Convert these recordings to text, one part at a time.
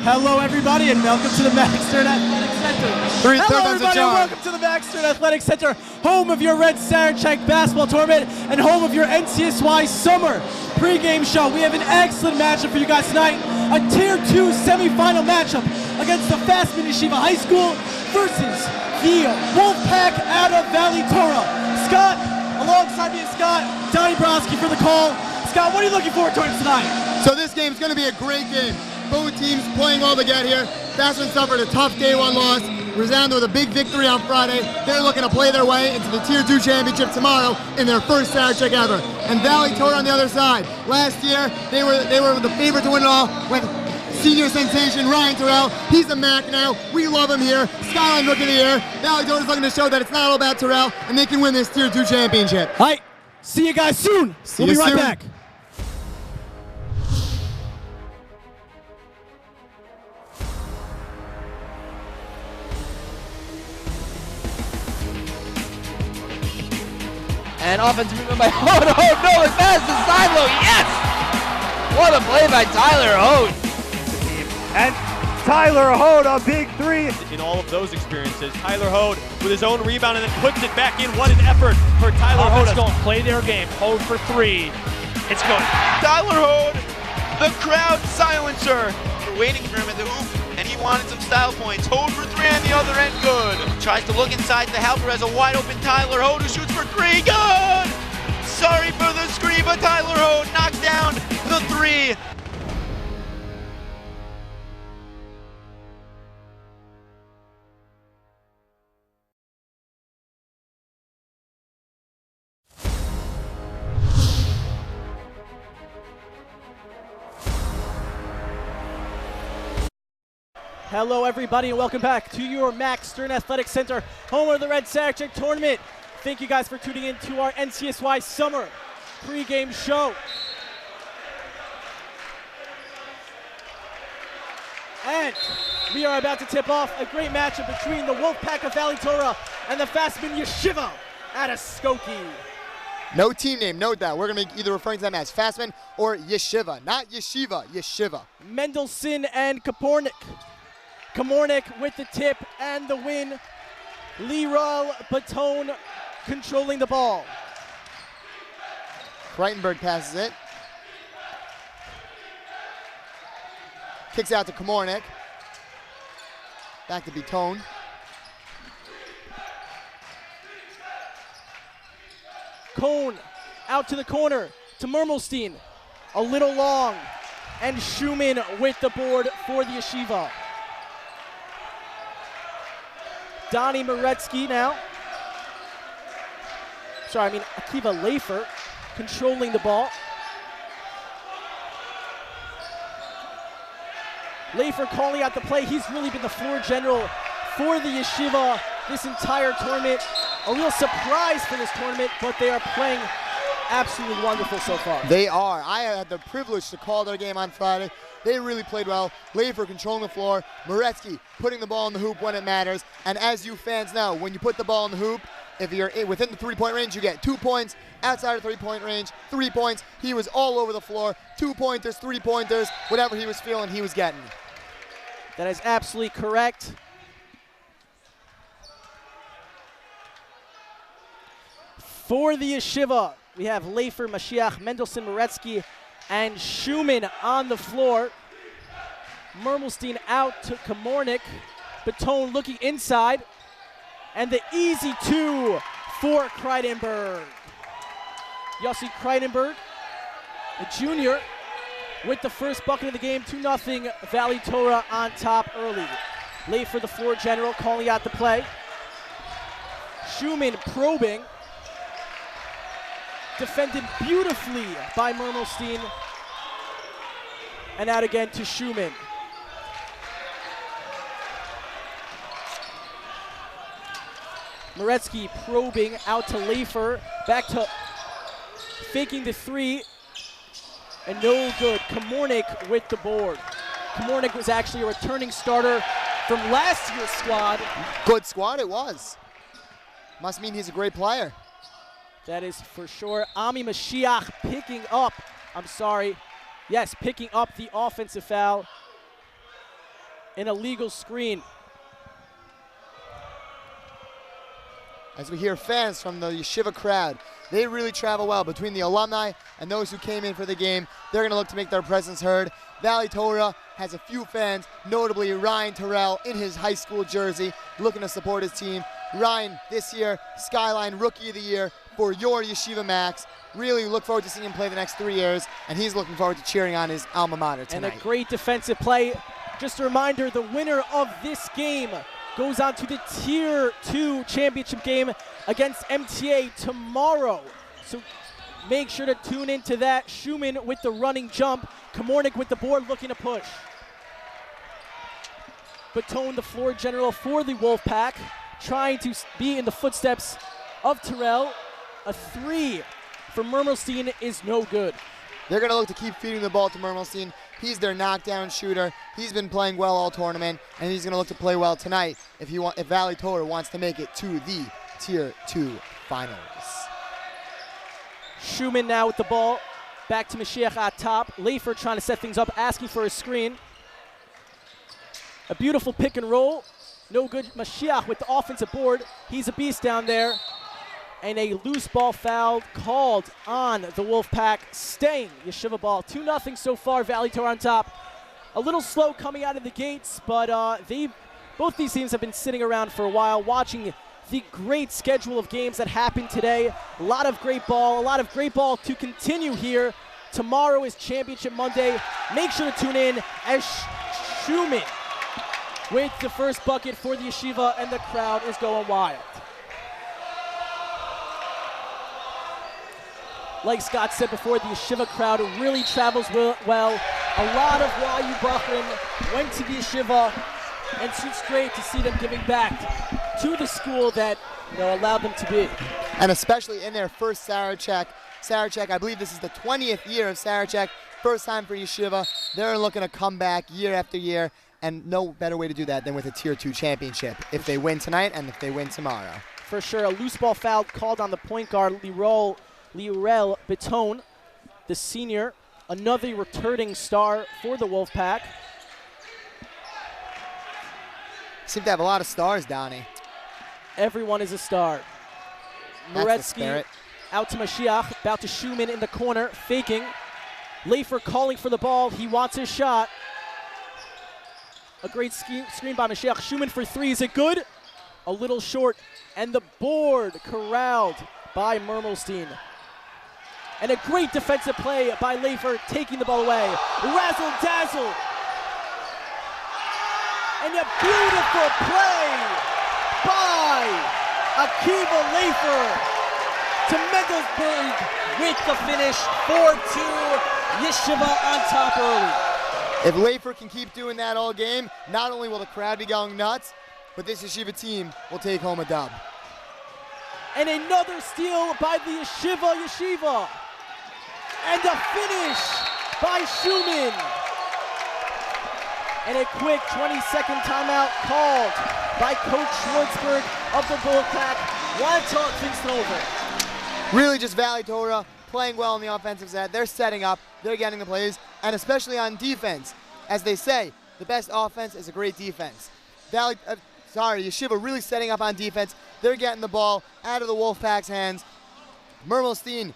Hello, everybody, and welcome to the Max Stern Athletic Center. Hello, everybody, and welcome to the Max Stern Athletic Center, home of your Red Sarachek basketball tournament and home of your NCSY Summer pregame show. We have an excellent matchup for you guys tonight, a Tier 2 semifinal matchup against the Fasman Yeshiva High School versus the Wolfpack out of Valley Torah. Scott, alongside me is Scott, Donnie Broski for the call. Scott, what are you looking forward to tonight? So this game is going to be a great game. Both teams playing all to get here. Fasman suffered a tough day one loss, resounded with a big victory on Friday. They're looking to play their way into the Tier 2 championship tomorrow in their first Sarachek ever. And Valley Torah on the other side. Last year, they were the favorite to win it all with senior sensation Ryan Terrell. He's the MAC now. We love him here. Skyline Rookie of the Year. Valley Torah is looking to show that it's not all about Terrell, and they can win this Tier 2 championship. All right, see you guys soon. We'll be right back. And offensive movement by Hode. Hode, no, it's past the side low. Yes! What a play by Tyler Hode. And Tyler Hode, a big three. In all of those experiences, Tyler Hode with his own rebound and then puts it back in. What an effort for Tyler Hode. Going to play their game. Hode for three. It's good. Tyler Hode, the crowd silencer. We're waiting for him at the hoop, and he wanted some style points. Hode for three on the other end, good. Tries to look inside the helper as a wide open Tyler Hode who shoots for three, good! Sorry for the screen, but Tyler Hode knocks down the three. Hello, everybody, and welcome back to your Max Stern Athletic Center, home of the Red Sarachek tournament. Thank you guys for tuning in to our NCSY Summer pregame show. And we are about to tip off a great matchup between the Wolfpack of Valley Torah and the Fasman Yeshiva out of Skokie. No team name, note that. We're going to be either referring to them as Fasman or Yeshiva. Not Yeshiva, Yeshiva. Mendelson and Kapornik. Kamornik with the tip and the win. Leroy Baton controlling the ball. Breitenberg passes it. Kicks out to Kamornik. Back to Baton. Cone out to the corner to Mermelstein. A little long. And Schumann with the board for the Yeshiva. Donnie Moretsky now. Akiva Leifer controlling the ball. Leifer calling out the play. He's really been the floor general for the Yeshiva this entire tournament. A real surprise for this tournament, but they are playing absolutely wonderful so far. They are. I had the privilege to call their game on Friday. They really played well. Leifer controlling the floor. Moretsky putting the ball in the hoop when it matters. And as you fans know, when you put the ball in the hoop, if you're within the three-point range, you get 2 points. Outside of three-point range, 3 points. He was all over the floor. 2-pointers, 3-pointers, whatever he was feeling, he was getting. That is absolutely correct. For the Yeshiva, we have Leifer, Mashiach, Mendelson, Moretsky, and Schumann on the floor. Mermelstein out to Kamornik. Baton looking inside. And the easy two for Kreidenberg. Yossi Kreidenberg, a junior, with the first bucket of the game. 2-0 Valley Torah on top early. Leifer, the floor general, calling out the play. Schumann probing. Defended beautifully by Mermelstein. And out again to Schumann. Moretsky probing out to Leifer. Back to faking the three. And no good. Kamornik with the board. Kamornik was actually a returning starter from last year's squad. Good squad it was. Must mean he's a great player. That is for sure. Ami Mashiach picking up the offensive foul. An illegal screen. As we hear fans from the Yeshiva crowd, they really travel well between the alumni and those who came in for the game. They're going to look to make their presence heard. Valley Torah has a few fans, notably Ryan Terrell in his high school jersey, looking to support his team. Ryan, this year, Skyline Rookie of the Year for your Yeshiva Max. Really look forward to seeing him play the next 3 years, and he's looking forward to cheering on his alma mater tonight. And a great defensive play. Just a reminder, the winner of this game goes on to the Tier 2 championship game against MTA tomorrow. So make sure to tune into that. Schumann with the running jump. Komornik with the board looking to push. Baton, the floor general for the Wolfpack, trying to be in the footsteps of Terrell. A 3 for Mermelstein is no good. They're going to look to keep feeding the ball to Mermelstein. He's their knockdown shooter. He's been playing well all tournament, and he's going to look to play well tonight if Valley Torah wants to make it to the Tier 2 finals. Schumann now with the ball. Back to Mashiach at top. Leifer trying to set things up, asking for a screen. A beautiful pick and roll. No good. Mashiach with the offensive board. He's a beast down there. And a loose ball foul called on the Wolfpack, staying Yeshiva ball. 2-0 so far, Valley Torah on top. A little slow coming out of the gates, but both these teams have been sitting around for a while, watching the great schedule of games that happened today. A lot of great ball to continue here. Tomorrow is Championship Monday. Make sure to tune in as Schumann with the first bucket for the Yeshiva, and the crowd is going wild. Like Scott said before, the Yeshiva crowd really travels well. A lot of YU Bachrim went to the Yeshiva, and it's great to see them giving back to the school that allowed them to be. And especially in their first Sarachek. Sarachek, I believe this is the 20th year of Sarachek. First time for Yeshiva. They're looking to come back year after year, and no better way to do that than with a Tier 2 championship if they win tonight and if they win tomorrow. For sure, a loose ball foul called on the point guard, Liorel Baton, the senior, another returning star for the Wolfpack. Seem to have a lot of stars, Donnie. Everyone is a star. Moretsky out to Mashiach, about to Schumann in the corner, faking. Leifer calling for the ball, he wants his shot. A great screen by Mashiach. Schumann for 3, is it good? A little short, and the board corralled by Mermelstein. And a great defensive play by Leifer, taking the ball away. Razzle dazzle. And a beautiful play by Akiva Leifer to Mendelsberg with the finish. 4-2, Yeshiva on top early. If Leifer can keep doing that all game, not only will the crowd be going nuts, but this Yeshiva team will take home a dub. And another steal by the Yeshiva. And a finish by Schumann. And a quick 20-second timeout called by Coach Schwartzberg of the Wolfpack. While talk things over. Really just Valley Torah playing well on the offensive side. They're setting up, they're getting the plays, and especially on defense. As they say, the best offense is a great defense. Yeshiva really setting up on defense. They're getting the ball out of the Wolfpack's hands. Mermelstein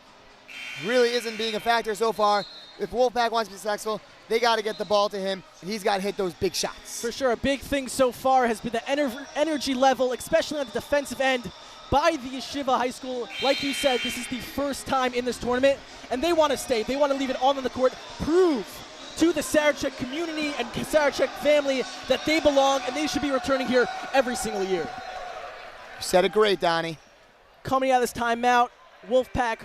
really isn't being a factor so far. If Wolfpack wants to be successful, they got to get the ball to him, and he's got to hit those big shots. For sure, a big thing so far has been the energy level, especially on the defensive end, by the Yeshiva High School. Like you said, this is the first time in this tournament, and they want to stay. They want to leave it all on the court, prove to the Sarachek community and Sarachek family that they belong, and they should be returning here every single year. You said it great, Donnie. Coming out of this timeout, Wolfpack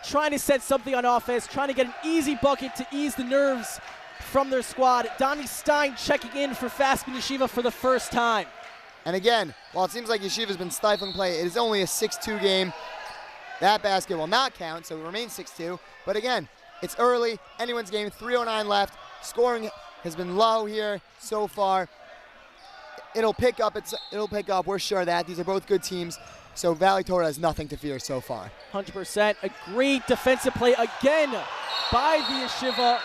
trying to set something on offense, trying to get an easy bucket to ease the nerves from their squad. Donnie Stein checking in for Fasman Yeshiva for the first time. And again, while it seems like Yeshiva's been stifling play, it is only a 6-2 game. That basket will not count, so it remains 6-2. But again, it's early, anyone's game, 3:09 left. Scoring has been low here so far. It'll pick up, we're sure of that. These are both good teams. So Valley Torah has nothing to fear so far. 100%. A great defensive play again by the Yeshiva.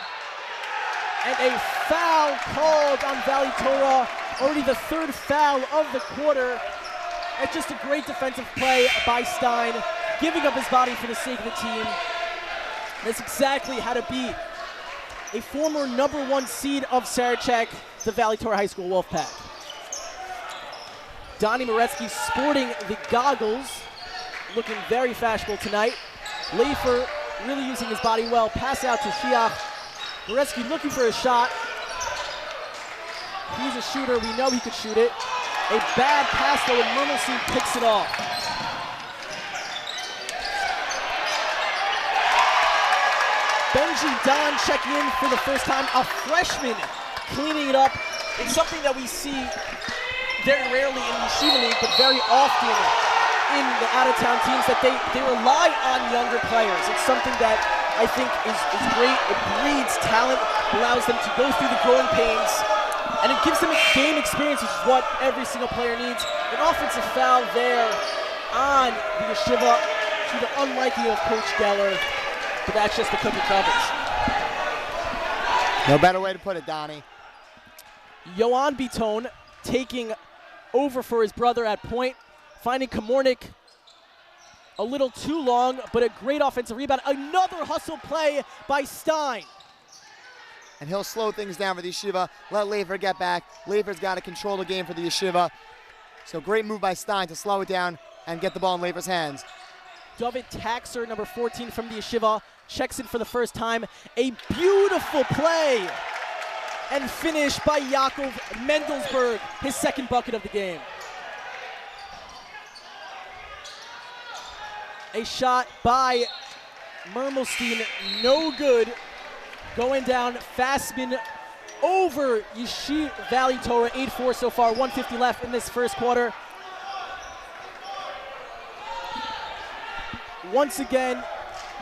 And a foul called on Valley Torah, already the third foul of the quarter. And just a great defensive play by Stein, giving up his body for the sake of the team. That's exactly how to beat a former #1 seed of Sarachek, the Valley Torah High School Wolfpack. Donnie Moretsky sporting the goggles, looking very fashionable tonight. Leifer really using his body well. Pass out to Shiach. Moretsky looking for a shot. He's a shooter. We know he could shoot it. A bad pass though, and Murmelstein picks it off. Benji Don checking in for the first time. A freshman cleaning it up. It's something that we see very rarely in the Yeshiva League, but very often in the out-of-town teams, that they rely on younger players. It's something that I think is great. It breeds talent, allows them to go through the growing pains, and it gives them a game experience, which is what every single player needs. An offensive foul there on the Yeshiva, to the unliking of Coach Geller, but that's just the cookie crumbles. No better way to put it, Donnie. Yohan Bitton taking over for his brother at point, finding Komornik a little too long, but a great offensive rebound. Another hustle play by Stein. And he'll slow things down for the Yeshiva, let Leifer get back. Leifer's got to control the game for the Yeshiva. So great move by Stein to slow it down and get the ball in Leifer's hands. David Taxer, number 14 from the Yeshiva, checks in for the first time. A beautiful play and finish by Yaakov Mendelsberg, his second bucket of the game. A shot by Murmelstein, no good. Going down, Fasman over Valley Torah, 8-4 so far, 1:50 left in this first quarter. Once again,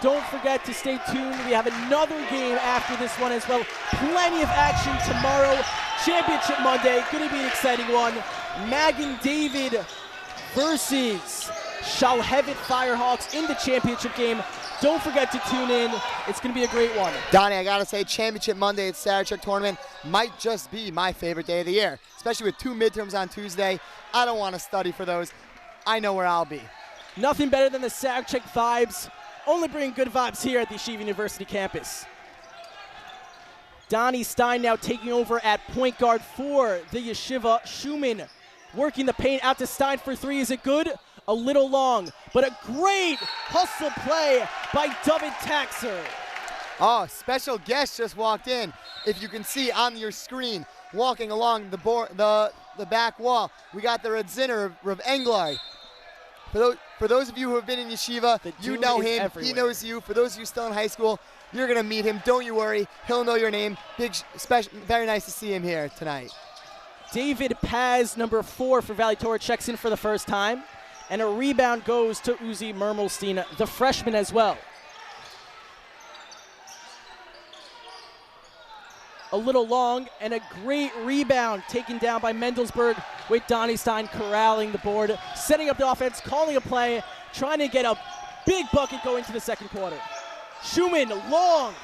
don't forget to stay tuned. We have another game after this one as well. Plenty of action tomorrow. Championship Monday, gonna be an exciting one. Magen David versus Shalhevet Firehawks in the championship game. Don't forget to tune in. It's going to be a great one. Donnie, I got to say, Championship Monday at Sarachek Tournament might just be my favorite day of the year, especially with 2 midterms on Tuesday. I don't want to study for those. I know where I'll be. Nothing better than the Sarachek vibes. Only bring good vibes here at the Yeshiva University campus. Donnie Stein now taking over at point guard for the Yeshiva. Schumann working the paint out to Stein for three. Is it good? A little long, but a great hustle play by David Taxer. Oh, special guest just walked in. If you can see on your screen, walking along the back wall, we got the Redziner of Englard. For those of you who have been in Yeshiva, you know him. Everywhere. He knows you. For those of you still in high school, you're going to meet him. Don't you worry. He'll know your name. Very nice to see him here tonight. David Paz, number 4 for Valley Torah, checks in for the first time. And a rebound goes to Uzi Murmelstein, the freshman as well. A little long, and a great rebound taken down by Mendelsberg, with Donnie Stein corralling the board, setting up the offense, calling a play, trying to get a big bucket going to the second quarter. Schumann, long.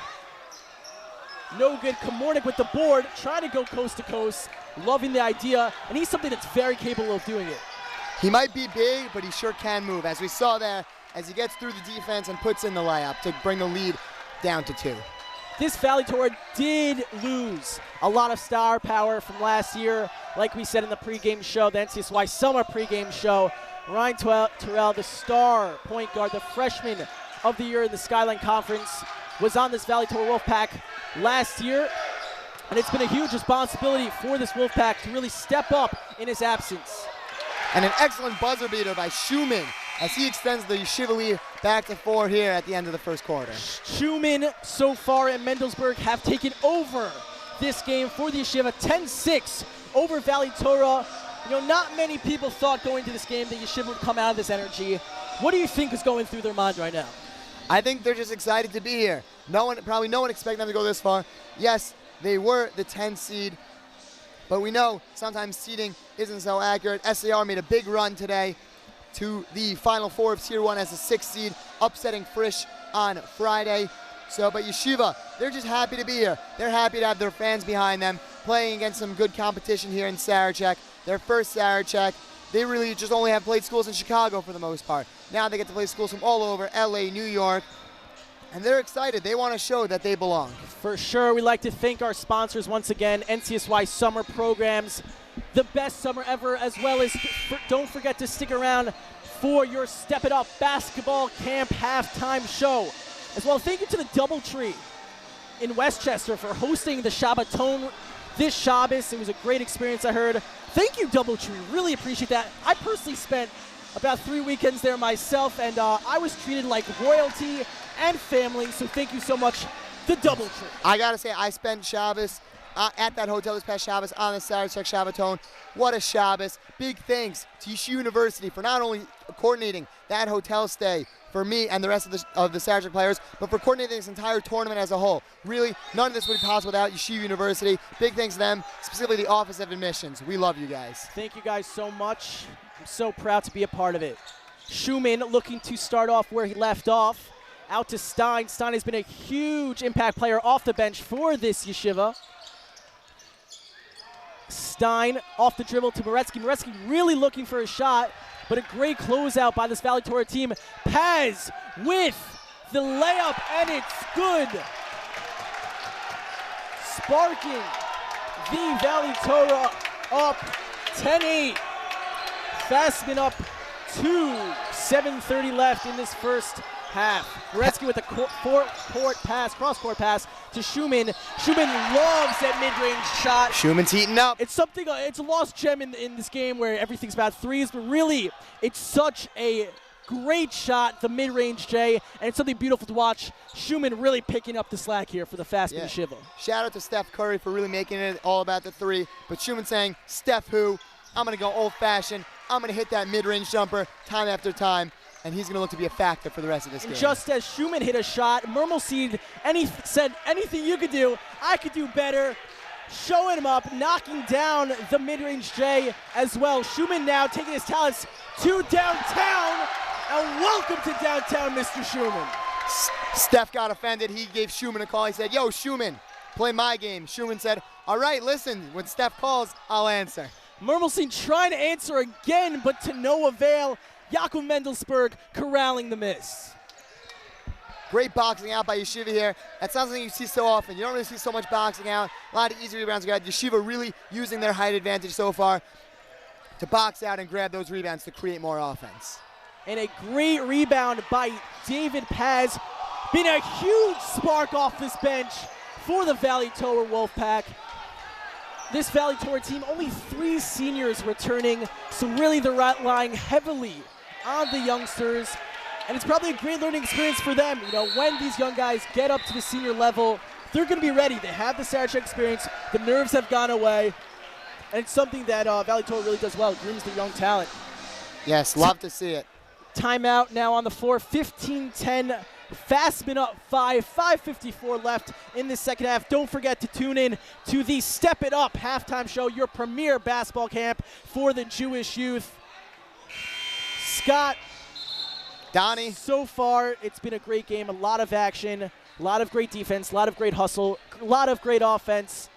No good. Komornik with the board, trying to go coast to coast, loving the idea, and he's something that's very capable of doing it. He might be big, but he sure can move, as we saw there, as he gets through the defense and puts in the layup to bring the lead down to 2. This Valley Torah did lose a lot of star power from last year. Like we said in the pregame show, the NCSY Summer pregame show, Ryan Terrell, the star point guard, the freshman of the year in the Skyline Conference, was on this Valley Torah Wolfpack last year. And it's been a huge responsibility for this Wolfpack to really step up in his absence. And an excellent buzzer beater by Schumann as he extends the Yeshiva lead back to 4 here at the end of the first quarter. Schumann so far and Mendelsberg have taken over this game for the Yeshiva, 10-6 over Valley Torah. You know, not many people thought going to this game that Yeshiva would come out of this energy. What do you think is going through their mind right now? I think they're just excited to be here. Probably no one expected them to go this far. Yes, they were the 10 seed, but we know sometimes seeding isn't so accurate. SAR made a big run today to the Final Four of Tier 1 as a 6th seed, upsetting Frisch on Friday. So, but Yeshiva, they're just happy to be here. They're happy to have their fans behind them, playing against some good competition here in Sarachek. Their first Sarachek. They really just only have played schools in Chicago for the most part. Now they get to play schools from all over, LA, New York, and they're excited. They want to show that they belong. For sure, we'd like to thank our sponsors once again, NCSY Summer Programs, the best summer ever, as well as don't forget to stick around for your Step It Up basketball camp halftime show. As well, thank you to the Doubletree in Westchester for hosting the Shabbaton this Shabbos. It was a great experience, I heard. Thank you, Doubletree. Really appreciate that. I personally spent about 3 weekends there myself, and I was treated like royalty and family, so thank you so much, the Doubletree. I got to say, I spent Shabbos at that hotel this past Shabbos on the Sarachek Shabbaton. What a Shabbos. Big thanks to Yeshiva University for not only coordinating that hotel stay for me and the rest of the Sarachek players, but for coordinating this entire tournament as a whole. Really, none of this would be possible without Yeshiva University. Big thanks to them, specifically the Office of Admissions. We love you guys. Thank you guys so much. I'm so proud to be a part of it. Schumann looking to start off where he left off. Out to Stein. Stein has been a huge impact player off the bench for this Yeshiva. Stein off the dribble to Moretsky. Moretsky really looking for a shot, but a great closeout by this Valley Torah team. Paz with the layup, and it's good. Sparking the Valley Torah up 10-8. Fasman up 2. 7:30 left in this first half. Moretsky with a cross-court pass to Schumann. Schumann loves that mid-range shot. Schumann's heating up. It's something. It's a lost gem in this game where everything's about threes, but really, it's such a great shot, the mid-range J, and it's something beautiful to watch. Schumann really picking up the slack here for the Fasman Yeshiva. Shout out to Steph Curry for really making it all about the three, but Schumann saying, Steph who? I'm going to go old-fashioned. I'm going to hit that mid-range jumper time after time, and he's going to look to be a factor for the rest of this game. Just as Schumann hit a shot, Mermelseed said, anything you could do, I could do better. Showing him up, knocking down the mid-range J as well. Schumann now taking his talents to downtown, and welcome to downtown, Mr. Schumann. Steph got offended. He gave Schumann a call. He said, yo, Schumann, play my game. Schumann said, all right, listen, when Steph calls, I'll answer. Mermelstein trying to answer again, but to no avail. Jakob Mendelsberg corralling the miss. Great boxing out by Yeshiva here. That's not something you see so often. You don't really see so much boxing out. A lot of easy rebounds. Yeshiva really using their height advantage so far to box out and grab those rebounds to create more offense. And a great rebound by David Paz. Been a huge spark off this bench for the Valley Torah Wolfpack. This Valley Torah team, only 3 seniors returning, so really they're relying heavily on the youngsters, and it's probably a great learning experience for them. You know, when these young guys get up to the senior level, they're going to be ready. They have the Sarachek experience, the nerves have gone away, and it's something that Valley Torah really does well, grooms the young talent. Yes, love to see it. Timeout now on the floor, 15-10. Fasman up 5, 5:54 left in the second half. Don't forget to tune in to the Step It Up halftime show, your premier basketball camp for the Jewish youth. Scott, Donnie. So far, it's been a great game, a lot of action, a lot of great defense, a lot of great hustle, a lot of great offense.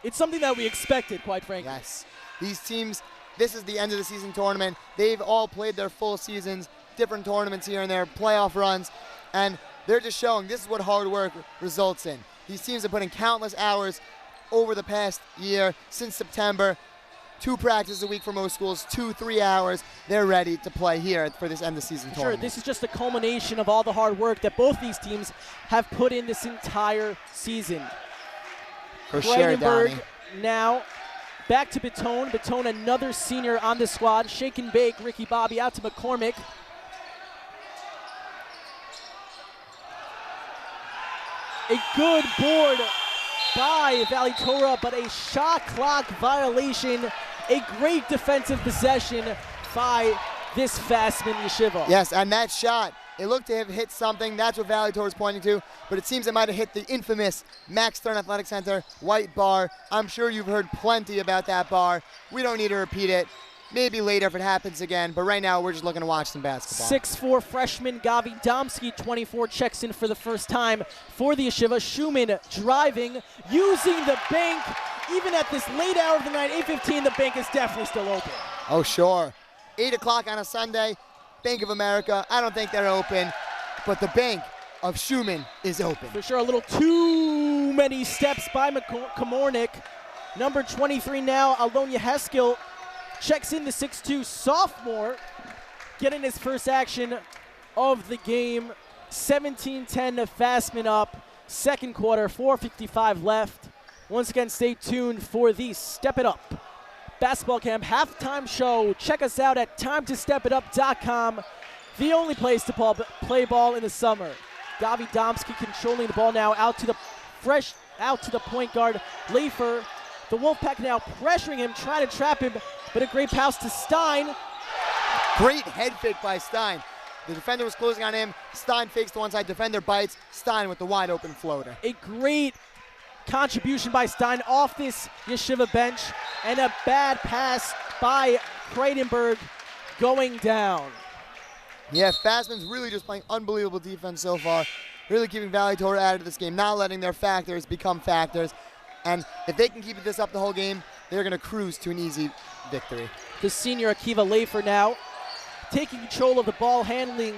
It's something that we expected, quite frankly. Yes. These teams, this is the end of the season tournament. They've all played their full seasons, different tournaments here and there, playoff runs. And they're just showing this is what hard work results in. These teams have put in countless hours over the past year, since September. 2 practices a week for most schools, 2-3 hours. They're ready to play here for this end of season tournament. Sure, this is just the culmination of all the hard work that both these teams have put in this entire season. For sure, Donnie. Now back to Baton. Baton, another senior on the squad. Shake and bake, Ricky Bobby out to McCormick. A good board by Valley Torah, but a shot clock violation. A great defensive possession by this Fasman Yeshiva. Yes, and that shot, it looked to have hit something. That's what Valley Torah is pointing to, but it seems it might have hit the infamous Max Stern Athletic Center white bar. I'm sure you've heard plenty about that bar. We don't need to repeat it. Maybe later if it happens again, but right now we're just looking to watch some basketball. 6'4" freshman Gavi Domsky, 24, checks in for the first time for the Yeshiva. Schumann driving, using the bank. Even at this late hour of the night, 8:15, the bank is definitely still open. Oh, sure. 8 o'clock on a Sunday, Bank of America. I don't think they're open, but the bank of Schumann is open. For sure, a little too many steps by Komornik. Number 23 now, Alonia Heskell, checks in the 6'2" sophomore, getting his first action of the game. 17-10 to Fasman up. Second quarter, 4:55 left. Once again, stay tuned for the Step It Up Basketball Camp halftime show. Check us out at timetostepitup.com, the only place to play ball in the summer. Gavi Domsky controlling the ball now, out to the point guard, Leifer. The Wolfpack now pressuring him, trying to trap him, but a great pass to Stein. Great head fake by Stein. The defender was closing on him. Stein fakes the one side, defender bites. Stein with the wide open floater. A great contribution by Stein off this Yeshiva bench, and a bad pass by Kreidenberg going down. Yeah, Fasman's really just playing unbelievable defense so far. Really keeping Valley Torah out of this game, not letting their factors become factors. And if they can keep this up the whole game, they're going to cruise to an easy victory. The senior Akiva Leifer now taking control of the ball handling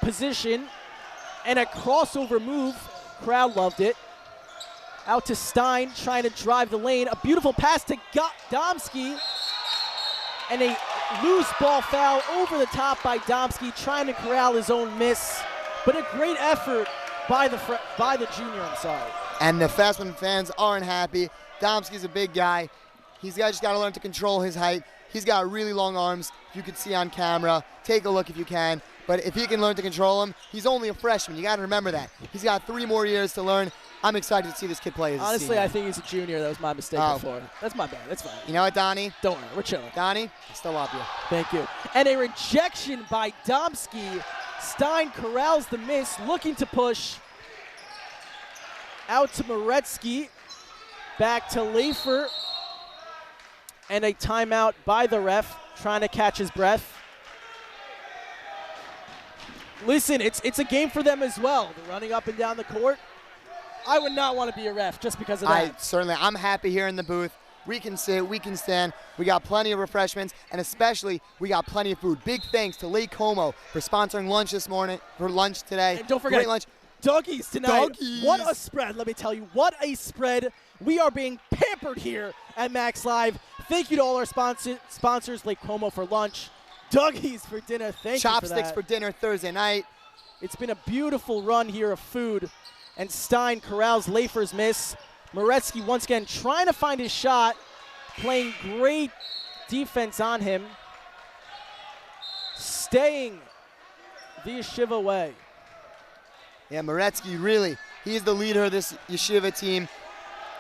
position, and a crossover move. Crowd loved it. Out to Stein, trying to drive the lane. A beautiful pass to Domsky, and a loose ball foul over the top by Domsky, trying to corral his own miss. But a great effort by the junior, I'm sorry. And the Fasman fans aren't happy. Domsky's a big guy. He's just got to learn to control his height. He's got really long arms, you can see on camera. Take a look if you can. But if he can learn to control them, he's only a freshman. You got to remember that. He's got 3 more years to learn. I'm excited to see this kid play as a Honestly, senior. I think he's a junior. That was my mistake before. That's my bad. That's fine. You know what, Donnie? Don't worry. We're chilling. Donnie, I still love you. Thank you. And a rejection by Domsky. Stein corrals the miss, looking to push. Out to Moretsky. Back to Leifer. And a timeout by the ref, trying to catch his breath. Listen, it's a game for them as well. They're running up and down the court. I would not want to be a ref just because of that. I'm happy here in the booth. We can sit, we can stand. We got plenty of refreshments, and especially we got plenty of food. Big thanks to Lake Como for sponsoring lunch this morning, for lunch today. And don't forget, great lunch. Doggies tonight. Doggies. What a spread, let me tell you. What a spread. We are being pampered here at Max Live. Thank you to all our sponsors, Lake Como for lunch, Doggies for dinner. Thank you for that. Chopsticks for dinner Thursday night. It's been a beautiful run here of food. And Stein corrals Leifer's miss. Moretsky once again trying to find his shot, playing great defense on him, staying the Yeshiva way. Yeah, Moretsky really, he's the leader of this Yeshiva team.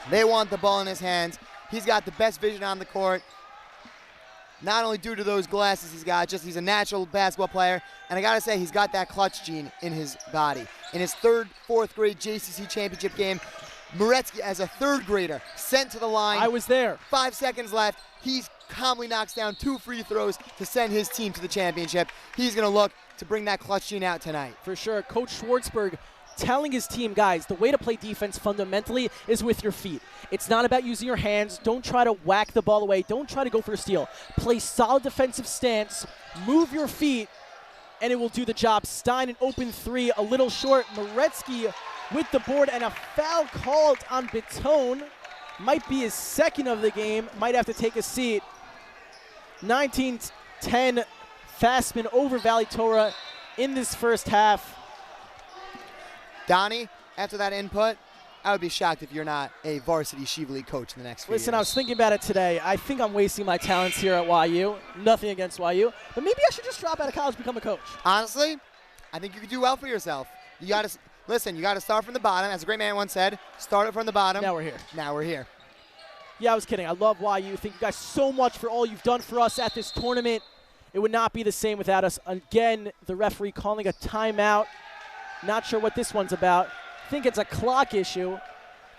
They want the ball in his hands. He's got the best vision on the court. Not only due to those glasses he's got, just he's a natural basketball player. And I gotta say, he's got that clutch gene in his body. In his 3rd, 4th grade JCC championship game, Moretsky, as a 3rd grader, sent to the line. I was there. 5 seconds left. He calmly knocks down 2 free throws to send his team to the championship. He's gonna look to bring that clutch gene out tonight. For sure. Coach Schwartzberg telling his team, guys, the way to play defense fundamentally is with your feet. It's not about using your hands. Don't try to whack the ball away. Don't try to go for a steal. Play solid defensive stance. Move your feet, and it will do the job. Stein, an open 3, a little short. Moretsky with the board, and a foul called on Bitone. Might be his 2nd of the game. Might have to take a seat. 19-10 Fasman over Valley Torah in this first half. Donnie, after that input, I would be shocked if you're not a varsity Shiva League coach in the next few years. Listen, I was thinking about it today. I think I'm wasting my talents here at YU. Nothing against YU. But maybe I should just drop out of college and become a coach. Honestly, I think you could do well for yourself. You got to listen, you got to start from the bottom. As a great man once said, start it from the bottom. Now we're here. Now we're here. Yeah, I was kidding. I love YU. Thank you guys so much for all you've done for us at this tournament. It would not be the same without us. Again, the referee calling a timeout. Not sure what this one's about. I think it's a clock issue.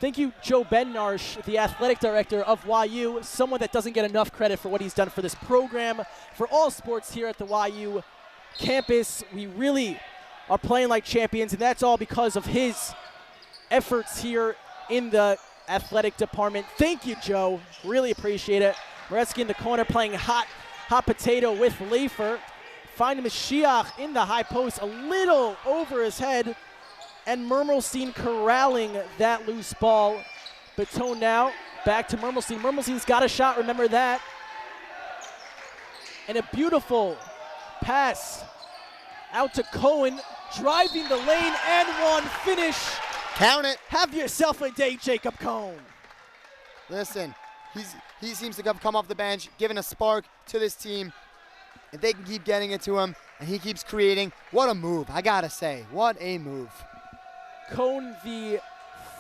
Thank you, Joe Bednarsh, the athletic director of YU, someone that doesn't get enough credit for what he's done for this program, for all sports here at the YU campus. We really are playing like champions, and that's all because of his efforts here in the athletic department. Thank you, Joe. Really appreciate it. Moretzky in the corner playing hot potato with Leifer. Finding Mashiach in the high post, a little over his head, and Mermelstein corralling that loose ball. Baton now back to Mermelstein. Mermelstein's got a shot, remember that. And a beautiful pass out to Cohen, driving the lane and one finish. Count it. Have yourself a day, Jacob Cohen. Listen, he seems to have come off the bench, giving a spark to this team. If they can keep getting it to him, and he keeps creating, what a move, I gotta say. What a move. Cohen, the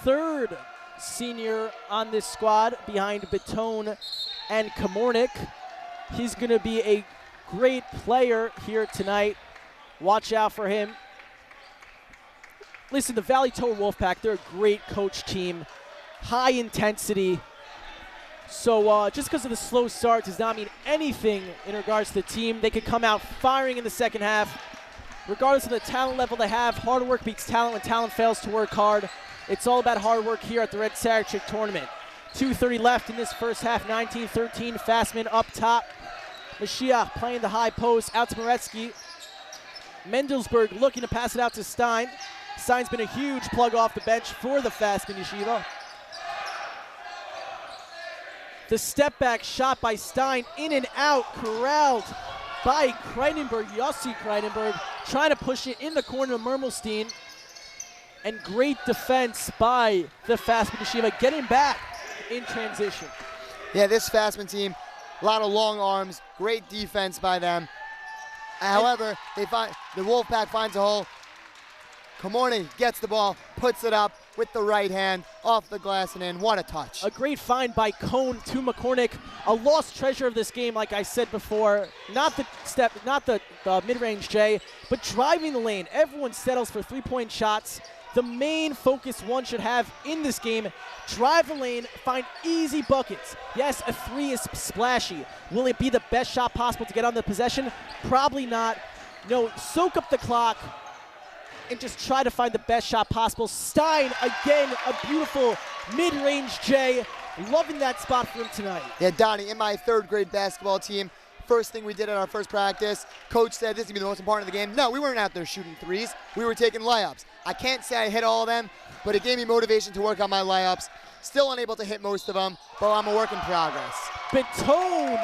third senior on this squad behind Baton and Komornik. He's gonna be a great player here tonight. Watch out for him. Listen, the Valley Torah Wolfpack, they're a great coach team, high intensity. So just because of the slow start does not mean anything in regards to the team. They could come out firing in the second half. Regardless of the talent level they have, hard work beats talent when talent fails to work hard. It's all about hard work here at the Red Sarachek tournament. 2:30 left in this first half, 19-13. Fasman up top. Mashiach playing the high post, out to Moretzky. Mendelsberg looking to pass it out to Stein. Stein's been a huge plug off the bench for the Fasman Yeshiva. The step back shot by Stein, in and out, corralled by Kreidenberg, Yossi Kreidenberg, trying to push it in the corner of Mermelstein. And great defense by the Fasman Yeshiva, getting back in transition. Yeah, this Fasman team, a lot of long arms, great defense by them. However, the Wolfpack finds a hole. Komornik gets the ball, puts it up with the right hand, off the glass and in. What a touch. A great find by Cohn to McCormick. A lost treasure of this game, like I said before. Not the mid-range J, but driving the lane. Everyone settles for three-point shots. The main focus one should have in this game, drive the lane, find easy buckets. Yes, a three is splashy. Will it be the best shot possible to get on the possession? Probably not. No, soak up the clock and just try to find the best shot possible. Stein, again, a beautiful mid-range J. Loving that spot for him tonight. Yeah, Donnie, in my third grade basketball team, first thing we did at our first practice, coach said this is going to be the most important of the game. No, we weren't out there shooting threes. We were taking layups. I can't say I hit all of them, but it gave me motivation to work on my layups. Still unable to hit most of them, but I'm a work in progress. Baton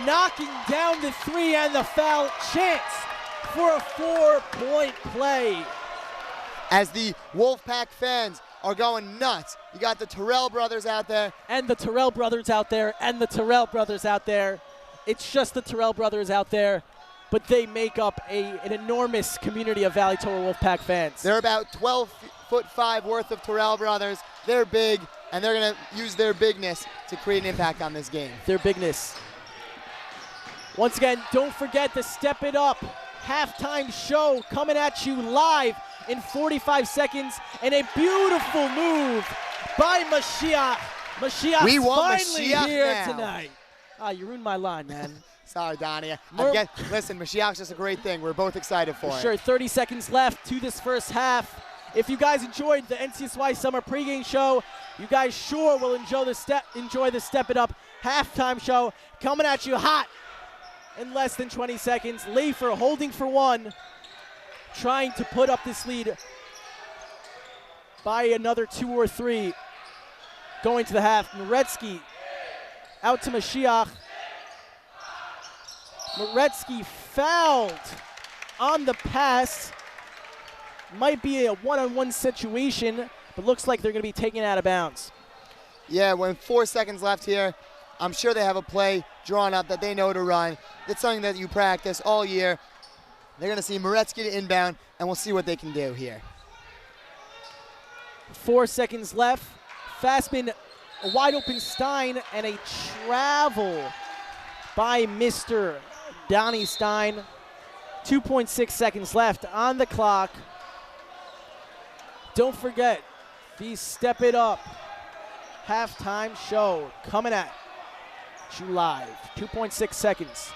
knocking down the three and the foul, chance for a 4-point play. As the Wolfpack fans are going nuts. You got the Terrell brothers out there. And the Terrell brothers out there, and the Terrell brothers out there. It's just the Terrell brothers out there, but they make up an enormous community of Valley Torah Wolfpack fans. They're about 12'5" worth of Terrell brothers. They're big, and they're going to use their bigness to create an impact on this game. Their bigness. Once again, don't forget to Step It Up halftime show coming at you live in 45 seconds, and a beautiful move by Mashiach. Mashiach's we want finally Mashiach here now. tonight. You ruined my line, man. Sorry, Donnie. Listen, Mashiach's just a great thing. We're both excited for it. Sure, 30 seconds left to this first half. If you guys enjoyed the NCSY Summer pregame show, you guys sure will enjoy the Step It Up halftime show coming at you hot in less than 20 seconds. Leifer holding for one, trying to put up this lead by another 2 or 3 going to the half. Moretzky out to Mashiach. Moretzky fouled on the pass. Might be a one-on-one situation, but looks like they're going to be taken out of bounds. Yeah, when 4 seconds left here, I'm sure they have a play drawn up that they know to run. It's something that you practice all year. They're going to see Moretzky to inbound, and we'll see what they can do here. 4 seconds left. Fasman, a wide open Stein, and a travel by Mr. Donnie Stein. 2.6 seconds left on the clock. Don't forget, the Step It Up halftime show coming at you live. 2.6 seconds.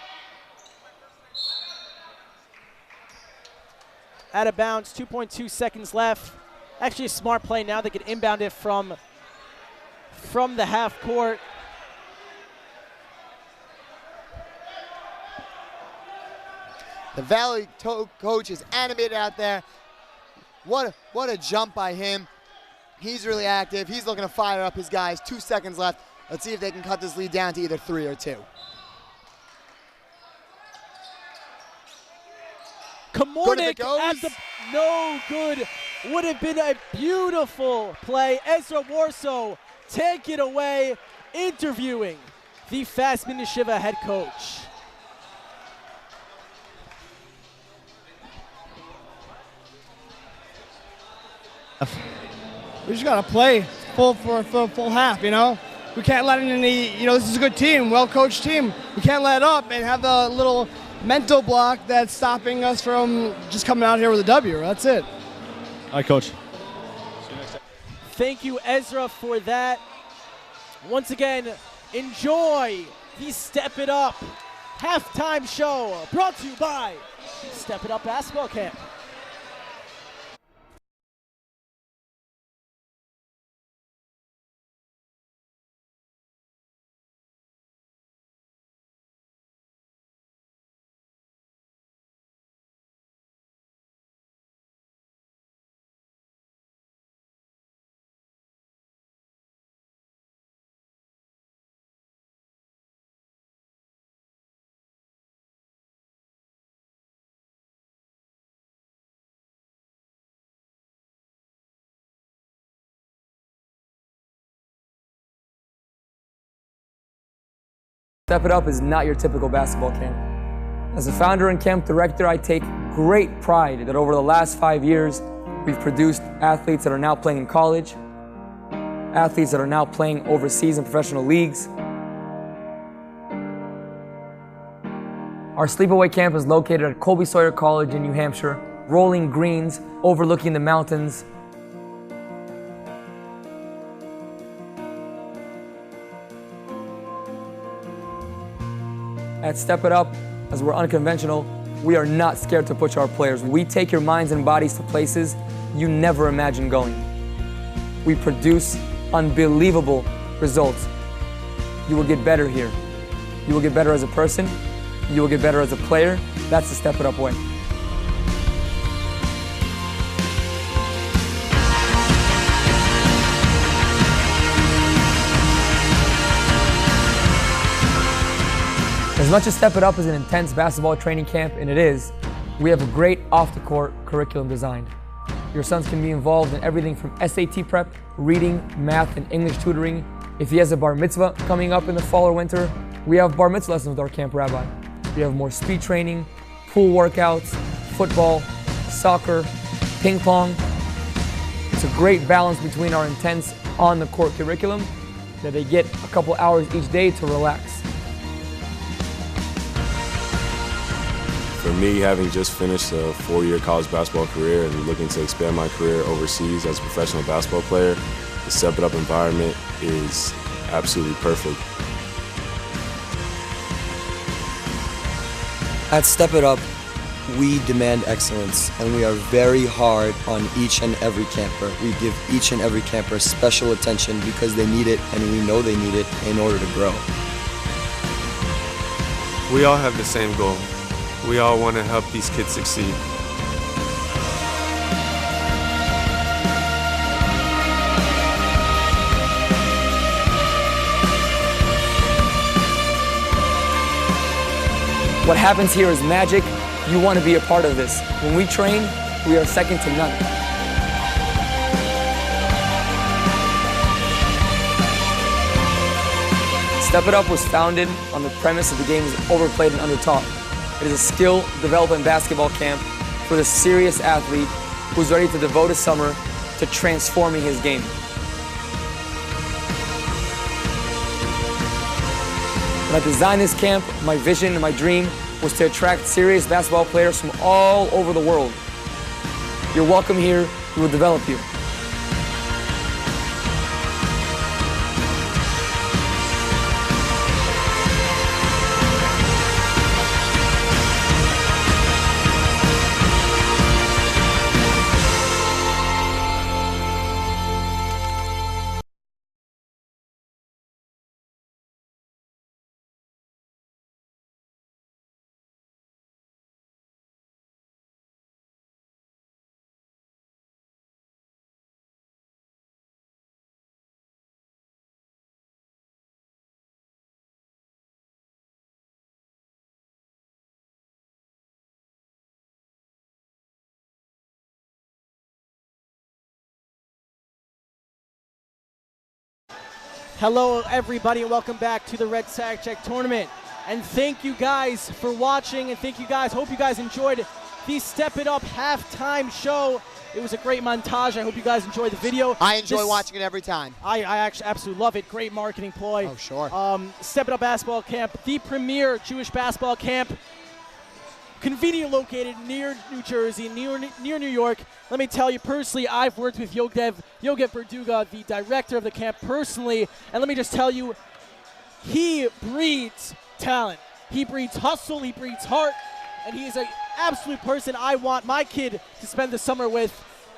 Out of bounds, 2.2 seconds left. Actually a smart play now. They can inbound it from the half court. The Valley coach is animated out there. What a jump by him. He's really active. He's looking to fire up his guys. 2 seconds left. Let's see if they can cut this lead down to either 3 or 2. Kamornik at the no good. Would have been a beautiful play. Ezra Warso take it away, interviewing the Fasman Yeshiva head coach. We just gotta play full half, you know? We can't let in any, this is a good team, well-coached team. We can't let up and have the little mental block that's stopping us from just coming out here with a W. That's it. All right, Coach. Thank you, Ezra, for that. Once again, enjoy the Step It Up halftime show brought to you by Step It Up Basketball Camp. Step It Up is not your typical basketball camp. As a founder and camp director, I take great pride that over the last 5 years, we've produced athletes that are now playing in college, athletes that are now playing overseas in professional leagues. Our sleepaway camp is located at Colby Sawyer College in New Hampshire, rolling greens overlooking the mountains. At Step It Up, as we're unconventional, we are not scared to push our players. We take your minds and bodies to places you never imagined going. We produce unbelievable results. You will get better here. You will get better as a person. You will get better as a player. That's the Step It Up way. As much as Step It Up is an intense basketball training camp, and it is, we have a great off-the-court curriculum designed. Your sons can be involved in everything from SAT prep, reading, math, and English tutoring. If he has a bar mitzvah coming up in the fall or winter, we have bar mitzvah lessons with our camp rabbi. We have more speed training, pool workouts, football, soccer, ping pong. It's a great balance between our intense on-the-court curriculum that they get a couple hours each day to relax. For me, having just finished a 4-year college basketball career and looking to expand my career overseas as a professional basketball player, the Step It Up environment is absolutely perfect. At Step It Up, we demand excellence, and we are very hard on each and every camper. We give each and every camper special attention because they need it, and we know they need it in order to grow. We all have the same goal. We all want to help these kids succeed. What happens here is magic. You want to be a part of this. When we train, we are second to none. Step It Up was founded on the premise that the game is overplayed and undertaught. It is a skill development basketball camp for the serious athlete who's ready to devote a summer to transforming his game. When I designed this camp, my vision and my dream was to attract serious basketball players from all over the world. You're welcome here. We will develop you. Hello, everybody, and welcome back to the Red Sarachek tournament. And thank you guys for watching, and hope you guys enjoyed the Step It Up halftime show. It was a great montage. I hope you guys enjoyed the video. I enjoy watching it every time. I actually absolutely love it. Great marketing ploy. Oh, sure. Step It Up basketball camp, the premier Jewish basketball camp, conveniently located near New Jersey, near New York. Let me tell you personally, I've worked with Yogev Verduga, the director of the camp, personally, and let me just tell you, he breeds talent. He breeds hustle, he breeds heart, and he is an absolute person I want my kid to spend the summer with,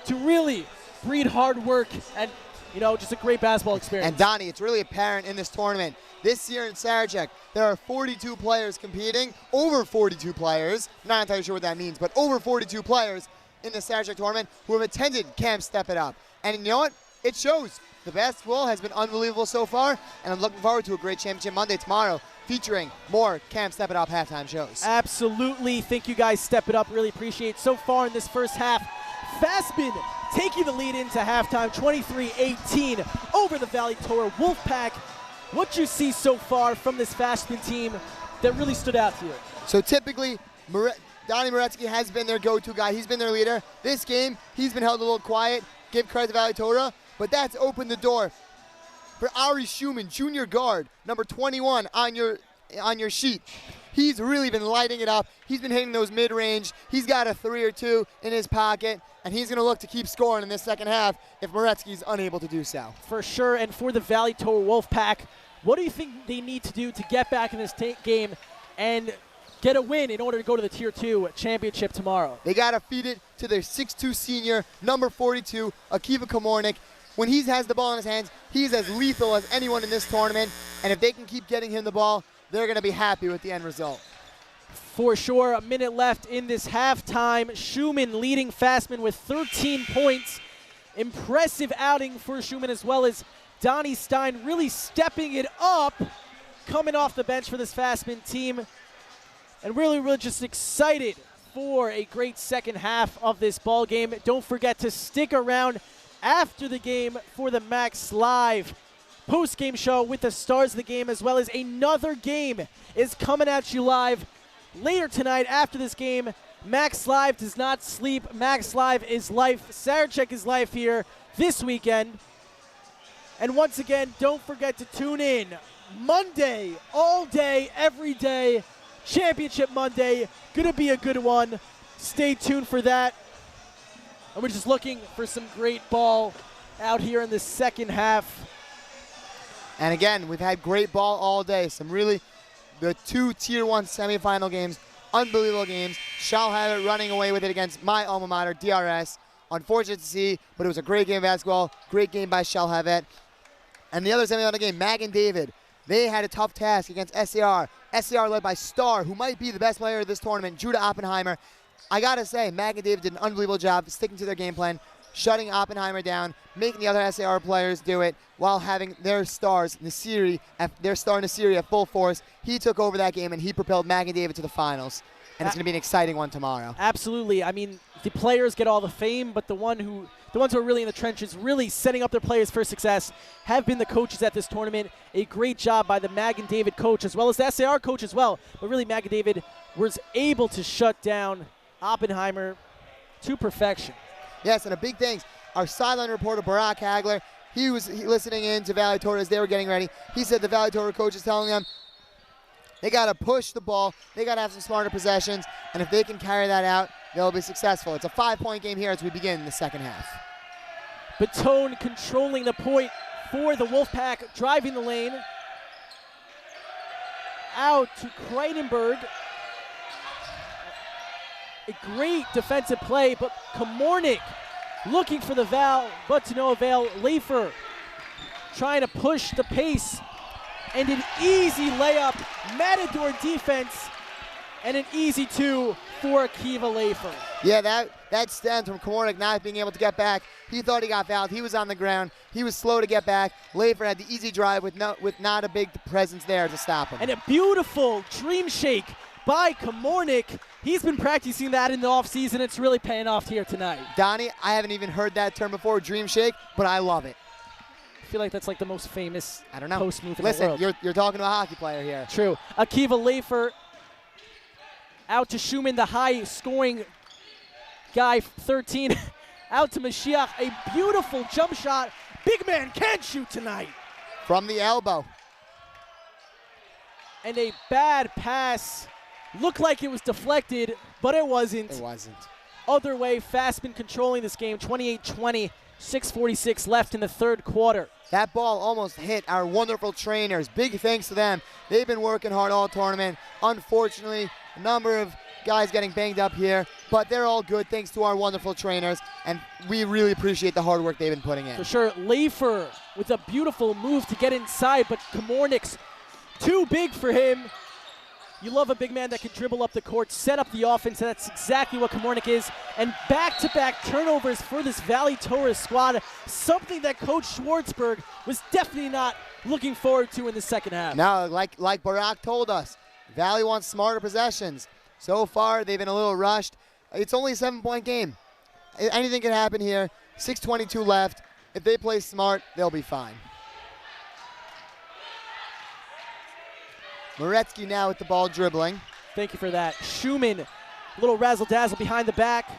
to really breed hard work and, just a great basketball experience. And Donnie, it's really apparent in this tournament. This year in Sarachek, there are 42 players competing, over 42 players, not entirely sure what that means, but over 42 players in the Sarachek tournament who have attended Camp Step It Up. And you know what? It shows. The basketball has been unbelievable so far, and I'm looking forward to a great Championship Monday tomorrow, featuring more Camp Step It Up halftime shows. Absolutely. Thank you guys, Step It Up. Really appreciate it. So far in this first half, Fasman taking the lead into halftime, 23-18 over the Valley Torah Wolfpack. What you see so far from this Fasman team that really stood out to you? So typically, Donnie Moretsky has been their go-to guy. He's been their leader. This game, he's been held a little quiet. Give credit to Valley Torah, but that's opened the door for Ari Schumann, junior guard, number 21 on your sheet. He's really been lighting it up. He's been hitting those mid-range. He's got a 3 or 2 in his pocket, and he's going to look to keep scoring in this second half if Moretsky's unable to do so. For sure, and for the Valley Torah Wolfpack, what do you think they need to do to get back in this game and get a win in order to go to the Tier 2 championship tomorrow? They got to feed it to their 6'2 senior, number 42, Akiva Komornik. When he has the ball in his hands, he's as lethal as anyone in this tournament, and if they can keep getting him the ball, they're going to be happy with the end result. For sure, a minute left in this halftime. Schumann leading Fasman with 13 points. Impressive outing for Schumann, as well as Donnie Stein really stepping it up, coming off the bench for this Fasman team. And really just excited for a great second half of this ball game. Don't forget to stick around after the game for the Max Live post-game show with the stars of the game, as well as another game is coming at you live later tonight after this game. Max Live does not sleep. Max Live is life. Sarachek is life here this weekend. And once again, don't forget to tune in Monday, all day, every day. Championship Monday, gonna be a good one. Stay tuned for that. And we're just looking for some great ball out here in the second half. And again, we've had great ball all day. The 2 Tier 1 semifinal games, unbelievable games. Shalhavet running away with it against my alma mater, DRS. Unfortunate to see, but it was a great game of basketball. Great game by Shalhavet. And the other semifinal game, Mag and David, they had a tough task against SAR. SAR led by Star, who might be the best player of this tournament, Judah Oppenheimer. I gotta say, Mag and David did an unbelievable job sticking to their game plan, shutting Oppenheimer down, making the other SAR players do it, while having their stars, Nasiri, their star Nasiri at full force. He took over that game, and he propelled Mag and David to the finals. And it's going to be an exciting one tomorrow. Absolutely. I mean, the players get all the fame, but the ones who are really in the trenches, really setting up their players for success, have been the coaches at this tournament. A great job by the Mag and David coach, as well as the SAR coach as well. But really, Mag and David was able to shut down Oppenheimer to perfection. Yes, and a big thanks. Our sideline reporter, Barak Hagler, he was listening in to Valley Torah as they were getting ready. He said the Valley Torah coach is telling them they got to push the ball, they got to have some smarter possessions, and if they can carry that out, they'll be successful. It's a 5-point game here as we begin the second half. Batone controlling the point for the Wolfpack, driving the lane. Out to Kreidenberg. A great defensive play, but Komornik looking for the foul, but to no avail. Leifer trying to push the pace, and an easy layup. Matador defense, and an easy 2 for Akiva Leifer. Yeah, that stems from Komornik not being able to get back. He thought he got fouled. He was on the ground. He was slow to get back. Leifer had the easy drive with not a big presence there to stop him. And a beautiful dream shake by Komornik. He's been practicing that in the offseason. It's really paying off here tonight. Donnie, I haven't even heard that term before, dream shake, but I love it. feel like that's like the most famous I don't know. post move in Listen, the world. you're talking to a hockey player here. True. Akiva Leifer out to Schumann, the high-scoring guy, 13. Out to Mashiach, a beautiful jump shot. Big man can shoot tonight. From the elbow. And a bad pass. Looked like it was deflected, but it wasn't. It wasn't. Other way, Fasman controlling this game, 28-20, 6:46 left in the third quarter. That ball almost hit our wonderful trainers. Big thanks to them. They've been working hard all tournament. Unfortunately, a number of guys getting banged up here, but they're all good thanks to our wonderful trainers, and we really appreciate the hard work they've been putting in. For sure. Leifer with a beautiful move to get inside, but Komornik's too big for him. You love a big man that can dribble up the court, set up the offense, and that's exactly what Komornik is. And back-to-back turnovers for this Valley Torah squad, something that Coach Schwartzberg was definitely not looking forward to in the second half. Now, like Barak told us, Valley wants smarter possessions. So far, they've been a little rushed. It's only a 7-point game. Anything can happen here. 6:22 left. If they play smart, they'll be fine. Moretsky now with the ball dribbling. Thank you for that. Schumann, a little razzle-dazzle behind the back.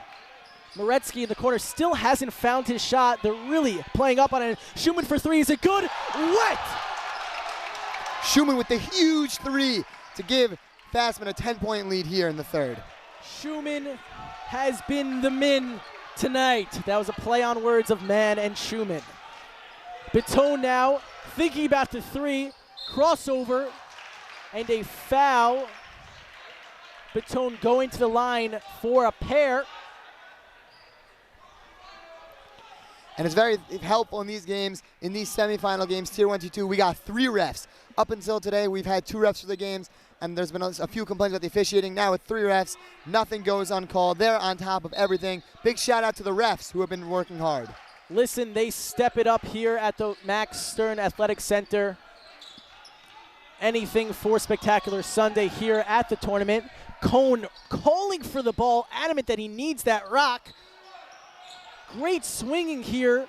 Moretsky in the corner still hasn't found his shot. They're really playing up on it. Schumann for three. Is it good? Wet! Schumann with the huge three to give Fasman a 10-point lead here in the third. Schumann has been the min tonight. That was a play on words of man and Schumann. Baton now thinking about the three. Crossover and a foul. Baton going to the line for a pair. And it's very helpful in these games, in these semifinal games, Tier 1, Tier 2. We got 3 refs. Up until today, we've had 2 refs for the games, and there's been a few complaints about the officiating. Now with 3 refs, nothing goes uncalled. They're on top of everything. Big shout out to the refs who have been working hard. Listen, they step it up here at the Max Stern Athletic Center. Anything for Spectacular Sunday here at the tournament. Cone calling for the ball, adamant that he needs that rock. Great swinging here,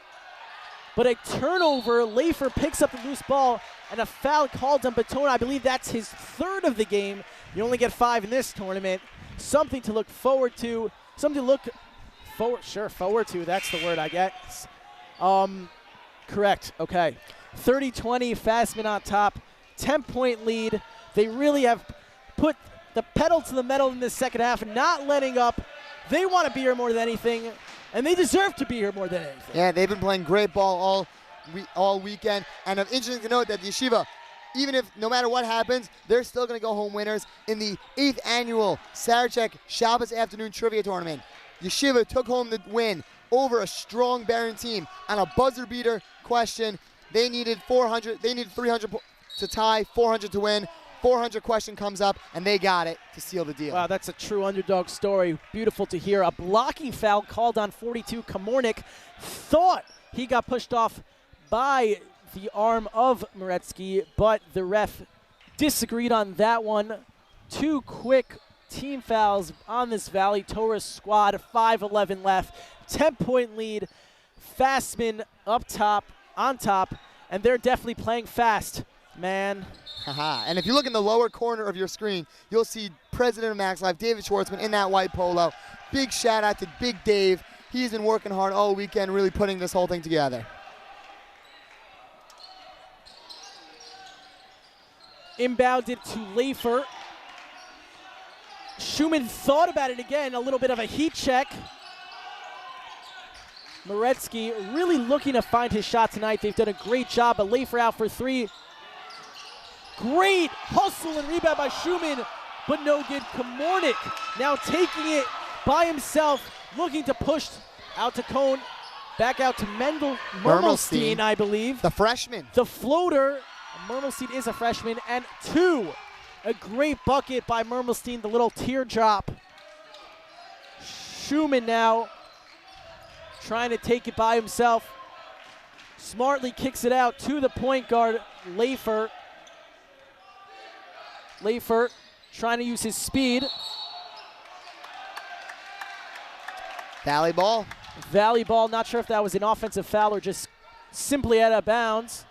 but a turnover. Leifer picks up the loose ball, and a foul called on Baton. I believe that's his 3rd of the game. You only get 5 in this tournament. Something to look forward to. Something to look forward to. That's the word I guess. Correct. Okay. 30-20, Fasman on top. 10-point lead. They really have put the pedal to the metal in this second half, not letting up. They want to be here more than anything, and they deserve to be here more than anything. Yeah, they've been playing great ball all weekend. And it's interesting to note that the Yeshiva, even if no matter what happens, they're still going to go home winners in the 8th annual Sarachek Shabbos afternoon trivia tournament. Yeshiva took home the win over a strong Barron team on a buzzer beater question. They needed 400. They needed 300 to tie, 400 to win. 400 question comes up, and they got it to seal the deal. Wow, that's a true underdog story. Beautiful to hear. A blocking foul called on 42. Komornik thought he got pushed off by the arm of Moretsky, but the ref disagreed on that one. 2 quick team fouls on this Valley Torah squad. 5:11 left. 10-point lead. Fasman up top, on top, and they're definitely playing fast, man. And if you look in the lower corner of your screen, you'll see President of Max Life, David Schwartzman, in that white polo. Big shout out to Big Dave. He's been working hard all weekend, really putting this whole thing together. Inbounded to Leifer. Schumann thought about it again, a little bit of a heat check. Moretsky really looking to find his shot tonight. They've done a great job, but Leifer out for 3. Great hustle and rebound by Schumann, but no good. Komornik now taking it by himself, looking to push out to Cone, back out to Mermelstein, I believe. The freshman. The floater. Mermelstein is a freshman, and 2. A great bucket by Mermelstein, the little teardrop. Schumann now trying to take it by himself. Smartly kicks it out to the point guard, Leifer. Leifer trying to use his speed. Valley ball. Valley ball. Not sure if that was an offensive foul or just simply out of bounds.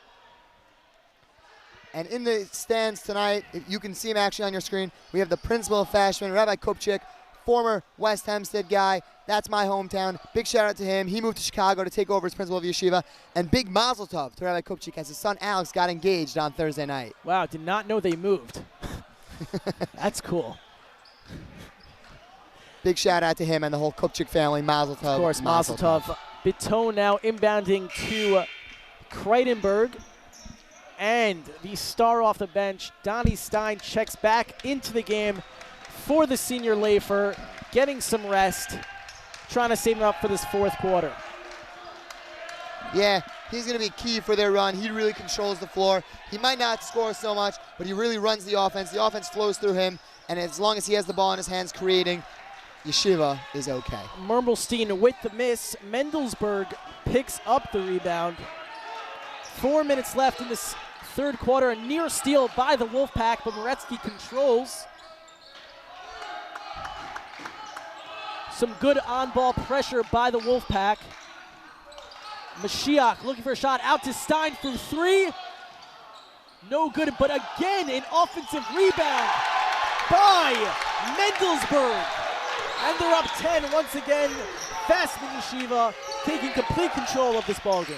And in the stands tonight, you can see him actually on your screen, we have the principal of Fasman, Rabbi Kupchik, former West Hempstead guy. That's my hometown. Big shout out to him. He moved to Chicago to take over as principal of yeshiva. And big mazel tov to Rabbi Kupchik as his son Alex got engaged on Thursday night. Wow, did not know they moved. That's cool. Big shout out to him and the whole Kupchik family. Mazel tov. Of course, mazel tov. Baton now inbounding to Kreidenberg. And the star off the bench, Donnie Stein, checks back into the game for the senior Lafer, getting some rest, trying to save him up for this fourth quarter. Yeah, he's going to be key for their run. He really controls the floor. He might not score so much, but he really runs the offense. The offense flows through him, and as long as he has the ball in his hands creating, yeshiva is okay. Mermelstein with the miss. Mendelsberg picks up the rebound. 4 minutes left in this third quarter. A near steal by the Wolfpack, but Moretsky controls. Some good on-ball pressure by the Wolfpack. Mashiach looking for a shot out to Stein for three. No good, but again an offensive rebound by Mendelsberg. And they're up 10 once again. Fasman Yeshiva taking complete control of this ballgame.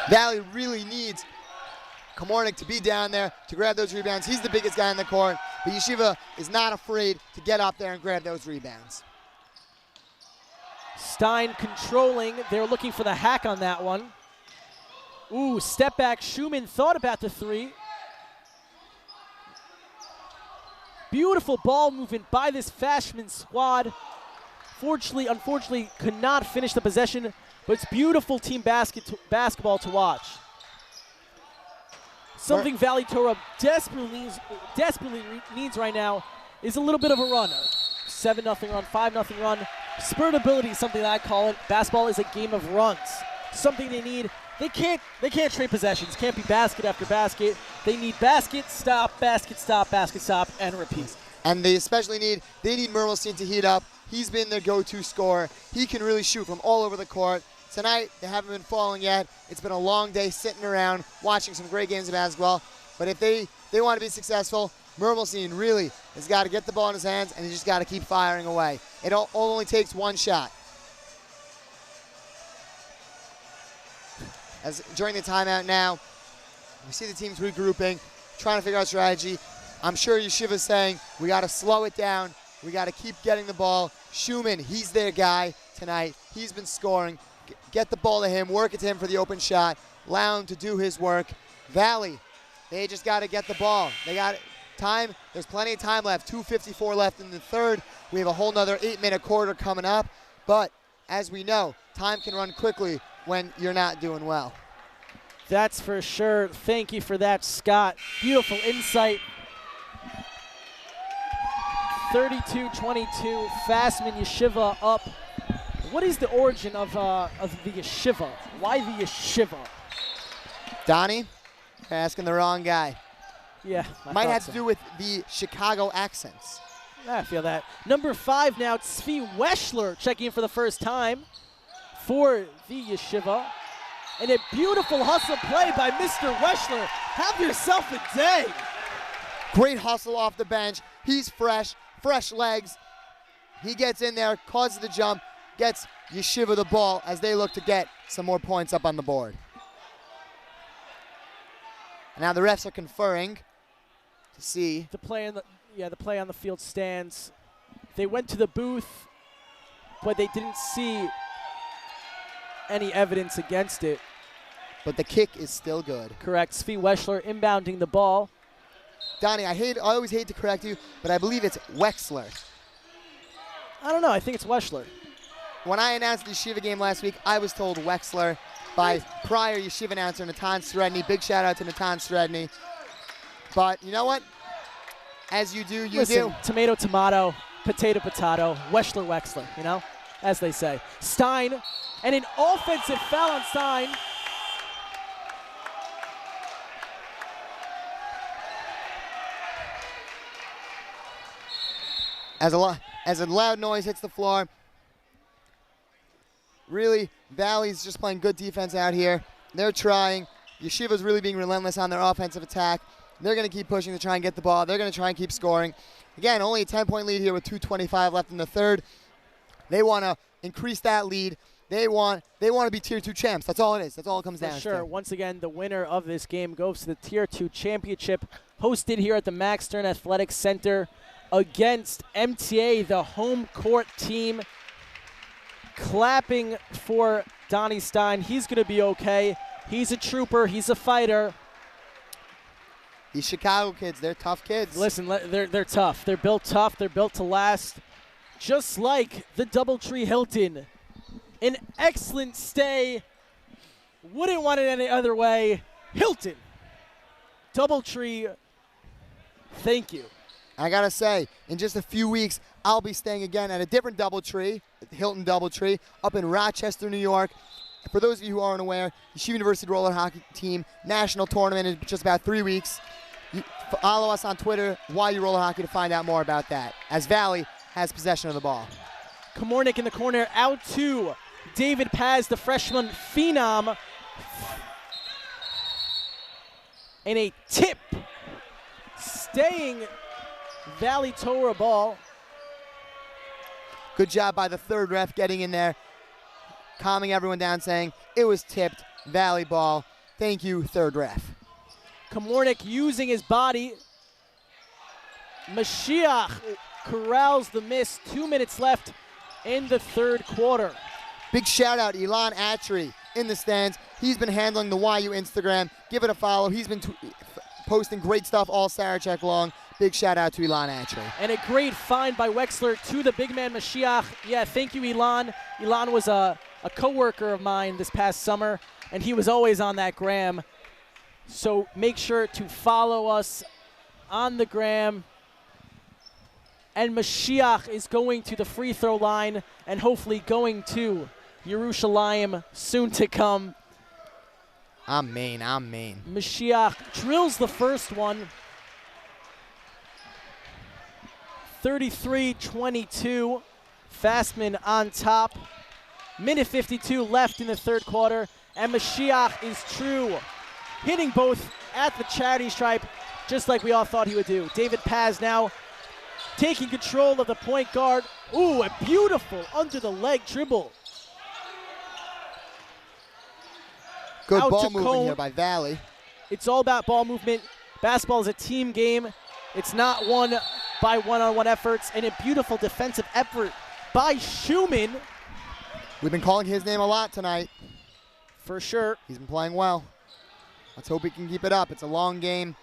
Valley really needs Komornik to be down there to grab those rebounds. He's the biggest guy in the court, but Yeshiva is not afraid to get up there and grab those rebounds. Stein controlling. They're looking for the hack on that one. Ooh, step back. Schumann thought about the three. Beautiful ball movement by this Fasman squad. Unfortunately, could not finish the possession, but it's beautiful team basketball to watch. Something Valley Torah desperately needs right now is a little bit of a run. 7-0 run, 5-0 run. Spurt ability is something that I call it. Basketball is a game of runs. Something they need. They can't trade possessions. Can't be basket after basket. They need basket, stop, and repeat. And they especially need Mermelstein to heat up. He's been their go-to scorer. He can really shoot from all over the court. Tonight, they haven't been falling yet. It's been a long day sitting around, watching some great games of basketball. But if they want to be successful, Mermelstein really has got to get the ball in his hands, and he just got to keep firing away. It only takes one shot. As during the timeout now, we see the teams regrouping, trying to figure out strategy. I'm sure Yeshiva's saying, we got to slow it down. We got to keep getting the ball. Schumann, he's their guy tonight. He's been scoring. Get the ball to him, work it to him for the open shot. Allow him to do his work. Valley, they just got to get the ball. They got time. There's plenty of time left. 2:54 left in the third. We have a whole nother 8-minute quarter coming up. But as we know, time can run quickly when you're not doing well. That's for sure. Thank you for that, Scott. Beautiful insight. 32-22, Fasman Yeshiva up. What is the origin of the Yeshiva? Why the Yeshiva? Donnie, you're asking the wrong guy. Yeah, might have to do with the Chicago accents. I feel that. Number 5 now, Tzvi Weschler checking in for the first time for the Yeshiva. And a beautiful hustle play by Mr. Weschler. Have yourself a day. Great hustle off the bench. He's fresh legs. He gets in there, causes the jump, gets Yeshiva the ball as they look to get some more points up on the board. And now the refs are conferring to see. The play on the field stands. They went to the booth, but they didn't see any evidence against it. But the kick is still good. Correct. Tzvi Weschler inbounding the ball. Donnie, I always hate to correct you, but I believe it's Wexler. I don't know. I think it's Weschler. When I announced the Yeshiva game last week, I was told Wexler by prior Yeshiva announcer Natan Sredny. Big shout out to Natan Sredny. But you know what? As you do, you do. Tomato, tomato, potato, potato, Weschler, Wexler, you know, as they say. Stein, and an offensive foul on Stein. As a loud noise hits the floor. Really, Valley's just playing good defense out here. They're trying. Yeshiva's really being relentless on their offensive attack. They're going to keep pushing to try and get the ball. They're going to try and keep scoring. Again, only a 10-point lead here with 2:25 left in the third. They want to increase that lead. They want to be Tier 2 champs. That's all it is. That's all it comes down to. Sure. Once again, the winner of this game goes to the Tier 2 championship, hosted here at the Max Stern Athletic Center against MTA, the home court team. Clapping for Donnie Stein. He's going to be okay. He's a trooper. He's a fighter. These Chicago kids, they're tough kids. Listen, they're tough. They're built tough. They're built to last. Just like the Doubletree Hilton. An excellent stay. Wouldn't want it any other way. Hilton. Doubletree, thank you. I got to say, in just a few weeks, I'll be staying again at a different Doubletree, Hilton Doubletree, up in Rochester, New York. For those of you who aren't aware, Yeshiva University roller hockey team national tournament in just about 3 weeks. Follow us on Twitter, YU Roller Hockey, to find out more about that, as Valley has possession of the ball. Komornik in the corner, out to David Paz, the freshman phenom. And a tip, staying Valley Torah ball. Good job by the third ref getting in there, calming everyone down, saying it was tipped, Valley ball. Thank you, third ref. Komornik using his body. Mashiach corrals the miss. 2 minutes left in the third quarter. Big shout out, Elon Atri in the stands. He's been handling the YU Instagram. Give it a follow. He's been posting great stuff all Sarachek long. Big shout out to Elon Atri. And a great find by Wexler to the big man Mashiach. Yeah, thank you, Elon. Elon was a co-worker of mine this past summer, and he was always on that gram. So make sure to follow us on the gram. And Mashiach is going to the free throw line and hopefully going to Yerushalayim soon to come. Amen. Mashiach drills the first one. 33-22. Fasman on top. Minute 52 left in the third quarter. And Mashiach is true. Hitting both at the charity stripe, just like we all thought he would do. David Paz now taking control of the point guard. Ooh, a beautiful under the leg dribble. Good Out ball to movement Cone. here by Valley. It's all about ball movement. Basketball is a team game. It's not won by one-on-one efforts, and a beautiful defensive effort by Schumann. We've been calling his name a lot tonight. For sure. He's been playing well. Let's hope he can keep it up. It's a long game.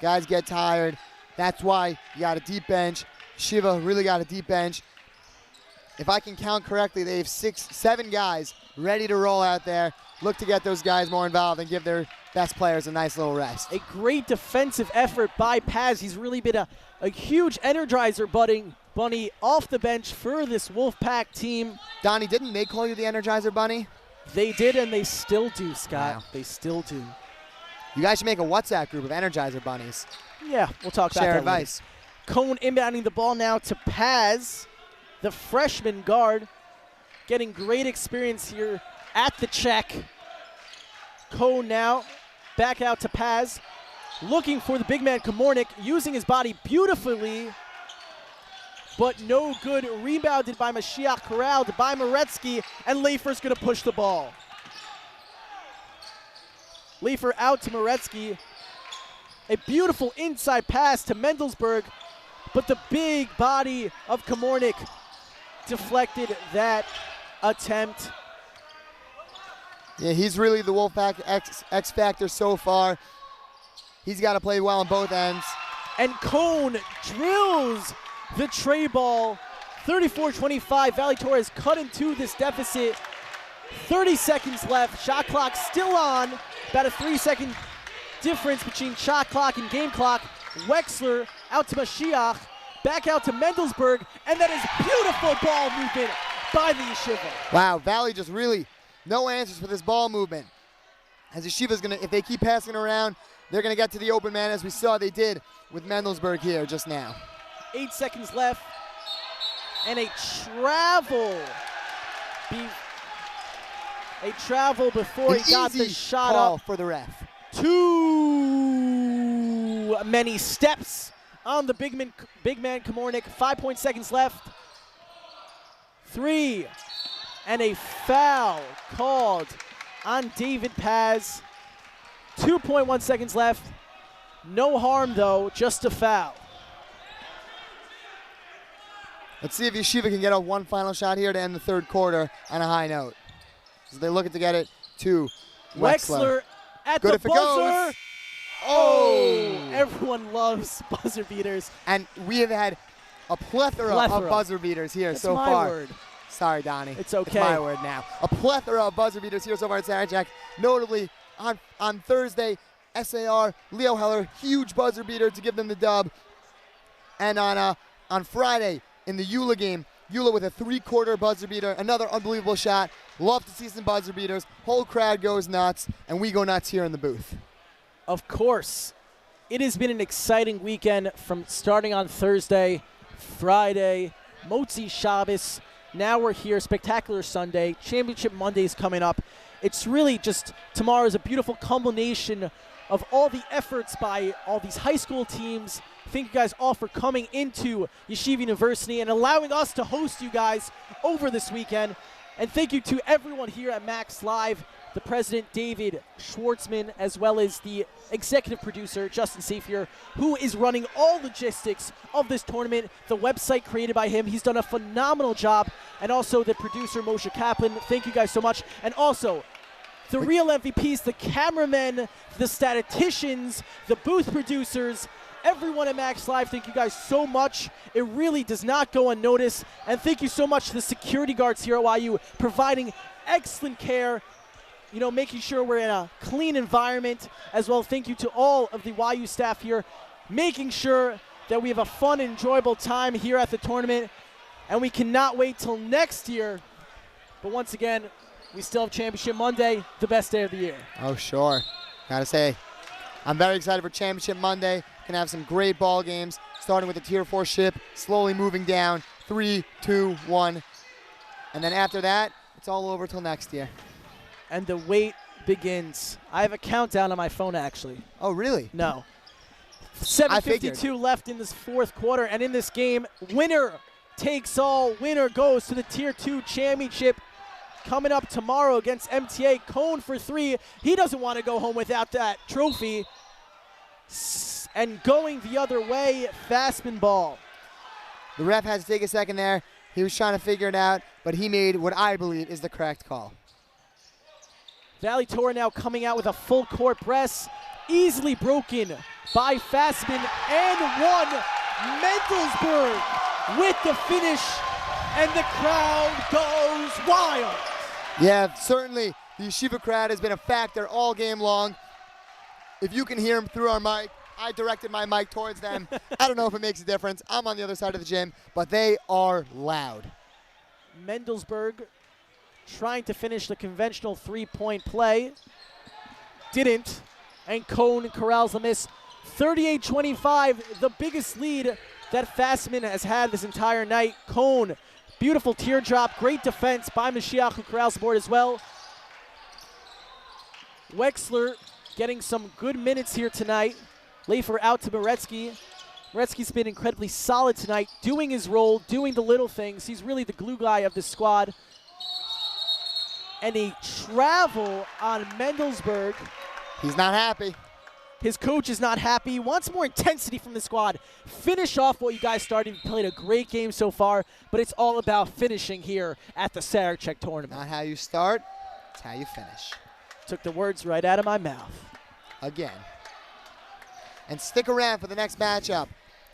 Guys get tired. That's why you got a deep bench. Shiva really got a deep bench. If I can count correctly, they have 7 guys ready to roll out there. Look to get those guys more involved and give their best players a nice little rest. A great defensive effort by Paz. He's really been a huge energizer bunny off the bench for this Wolfpack team. Donnie, didn't they call you the Energizer Bunny? They did, and they still do, Scott. Wow. They still do. You guys should make a WhatsApp group of Energizer Bunnies. Yeah, we'll talk about Share that advice. later. Cone inbounding the ball now to Paz, the freshman guard, getting great experience here at the check. Cone now back out to Paz, looking for the big man Komornik, using his body beautifully, but no good. Rebounded by Mashiach, corralled by Moretsky, and Leifer's going to push the ball. Leifer out to Moretsky. A beautiful inside pass to Mendelsberg, but the big body of Komornik deflected that attempt. Yeah, he's really the Wolfpack X factor so far. He's got to play well on both ends. And Cone drills the tray ball. 34-25. Valley Torres cut into this deficit. 30 seconds left. Shot clock still on. About a 3-second difference between shot clock and game clock. Wexler out to Mashiach. Back out to Mendelsberg. And that is beautiful ball movement by the Yeshiva. Wow, Valley just really no answers for this ball movement. As Yeshiva's going to, if they keep passing around, they're going to get to the open man, as we saw they did with Mendelsberg here just now. 8 seconds left. And a travel. A travel before he got the shot call up. for the ref. Too many steps on the big man Komornik. 5 seconds left. 3. And a foul called on David Paz. 2.1 seconds left. No harm though, just a foul. Let's see if Yeshiva can get a one final shot here to end the third quarter on a high note. As they looking to get it to Wexler. At Good the if it buzzer. goes. Oh! Everyone loves buzzer beaters. And we have had a plethora of buzzer beaters here That's so my far. word. Sorry, Donnie. It's okay. It's my word now. A plethora of buzzer beaters here so far at Sarachek. Notably, on Thursday, SAR, Leo Heller, huge buzzer beater to give them the dub. And on Friday, in the Eula game, Eula with a 3-quarter buzzer beater, another unbelievable shot. Love to see some buzzer beaters. Whole crowd goes nuts, and we go nuts here in the booth. Of course. It has been an exciting weekend from starting on Thursday, Friday, Motzi Shabbos. Now we're here, Spectacular Sunday, Championship Monday's coming up. It's really just, tomorrow is a beautiful culmination of all the efforts by all these high school teams. Thank you guys all for coming into Yeshiva University and allowing us to host you guys over this weekend. And thank you to everyone here at Max Live, the president, David Schwartzman, as well as the executive producer, Justin Safier, who is running all logistics of this tournament, the website created by him. He's done a phenomenal job. And also the producer, Moshe Kaplan. Thank you guys so much. And also, the real MVPs, the cameramen, the statisticians, the booth producers, everyone at Max Live, thank you guys so much. It really does not go unnoticed. And thank you so much to the security guards here at YU, providing excellent care, you know, making sure we're in a clean environment as well. Thank you to all of the YU staff here, making sure that we have a fun, enjoyable time here at the tournament. And we cannot wait till next year. But once again, we still have Championship Monday, the best day of the year. Oh, sure. Gotta say, I'm very excited for Championship Monday. Gonna have some great ball games, starting with the Tier 4 ship, slowly moving down, 3, 2, 1. And then after that, it's all over till next year. And the wait begins. I have a countdown on my phone, actually. Oh, really? No. 7:52 left in this fourth quarter, and in this game, winner takes all. Winner goes to the Tier 2 championship. Coming up tomorrow against MTA, Cone for 3. He doesn't want to go home without that trophy. And going the other way, Fasman ball. The ref has to take a second there. He was trying to figure it out, but he made what I believe is the correct call. Valley Torah now coming out with a full court press. Easily broken by Fasman and one. Mendelsberg with the finish, and the crowd goes wild. Yeah, certainly the Yeshiva crowd has been a factor all game long. If you can hear them through our mic, I directed my mic towards them. I don't know if it makes a difference. I'm on the other side of the gym, but they are loud. Mendelsberg trying to finish the conventional three-point play. Didn't. And Cone corrals the miss. 38-25, the biggest lead that Fasman has had this entire night. Cone, beautiful teardrop, great defense by Mashiach, who corrals the board as well. Wexler getting some good minutes here tonight. Leifer out to Moretsky. Moretsky's been incredibly solid tonight, doing his role, doing the little things. He's really the glue guy of this squad. And a travel on Mendelsberg. He's not happy. His coach is not happy. He wants more intensity from the squad. Finish off what you guys started. You played a great game so far, but it's all about finishing here at the Sarachek tournament. Not how you start, it's how you finish. Took the words right out of my mouth. Again. And stick around for the next matchup.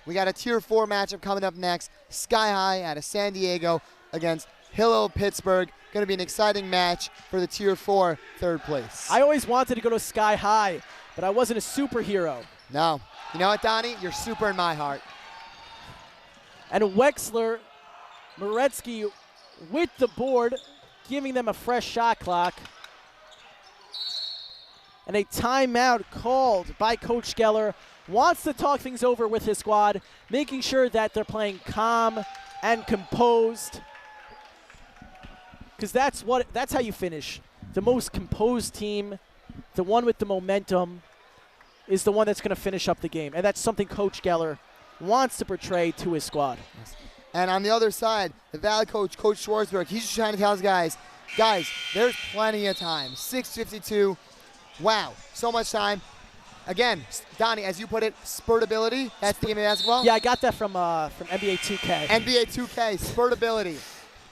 We got a Tier 4 matchup coming up next. Sky High out of San Diego against Hillel Pittsburgh. Going to be an exciting match for the Tier 4 third place. I always wanted to go to Sky High, but I wasn't a superhero. No. You know what, Donnie? You're super in my heart. And Wexler, Moretsky with the board, giving them a fresh shot clock. And a timeout called by Coach Geller. Wants to talk things over with his squad, making sure that they're playing calm and composed. Because that's how you finish. the most composed team, the one with the momentum, is the one that's going to finish up the game. And that's something Coach Geller wants to portray to his squad. And on the other side, the Valley coach, Coach Schwartzberg, he's just trying to tell his guys, there's plenty of time. 6:52. Wow, so much time. Again, Donnie, as you put it, spurtability. That's the game of basketball? Yeah, I got that from NBA 2K. NBA 2K, spurtability.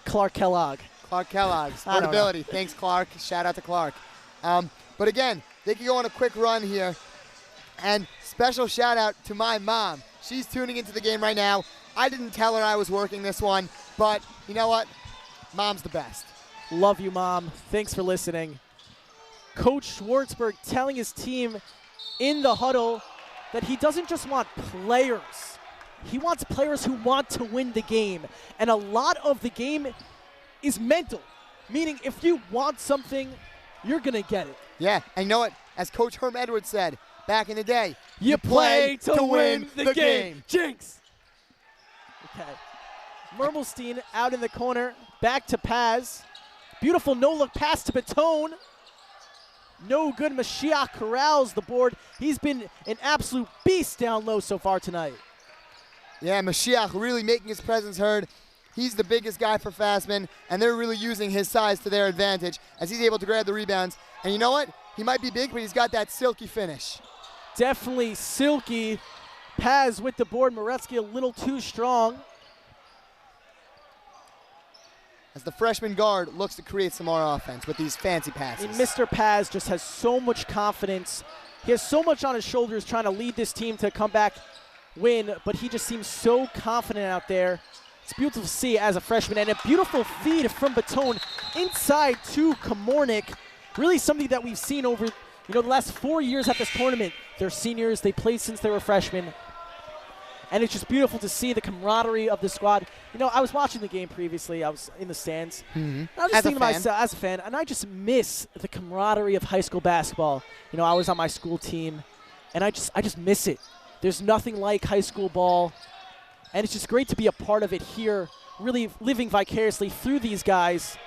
Clark Kellogg. Clark Kellogg, spurtability. Thanks, Clark. Shout out to Clark. But again, they can go on a quick run here. And special shout out to my mom. She's tuning into the game right now. I didn't tell her I was working this one, but you know what? Mom's the best. Love you, Mom. Thanks for listening. Coach Schwartzberg telling his team in the huddle that he doesn't just want players. He wants players who want to win the game. And a lot of the game is mental, meaning if you want something, you're going to get it. Yeah, and you know what? As Coach Herm Edwards said back in the day, you play to win the game. Jinx. Okay. Mermelstein out in the corner, back to Paz. Beautiful no-look pass to Batone. No good. Mashiach corrals the board. He's been an absolute beast down low so far tonight. Yeah, Mashiach really making his presence heard. He's the biggest guy for Fasman, and they're really using his size to their advantage as he's able to grab the rebounds. And you know what? He might be big, but he's got that silky finish. Definitely silky. Paz with the board. Moretsky a little too strong. As the freshman guard looks to create some more offense with these fancy passes. And Mr. Paz just has so much confidence. He has so much on his shoulders trying to lead this team to come back win, but he just seems so confident out there. It's beautiful to see as a freshman, and a beautiful feed from Batone inside to Komornik. Really something that we've seen over the last 4 years at this tournament. They're seniors, they played since they were freshmen. And it's just beautiful to see the camaraderie of the squad. I was watching the game previously. I was in the stands. Mm-hmm. I was just thinking to myself, as a fan, and I just miss the camaraderie of high school basketball. I was on my school team, and I just miss it. There's nothing like high school ball, and it's just great to be a part of it here, really living vicariously through these guys.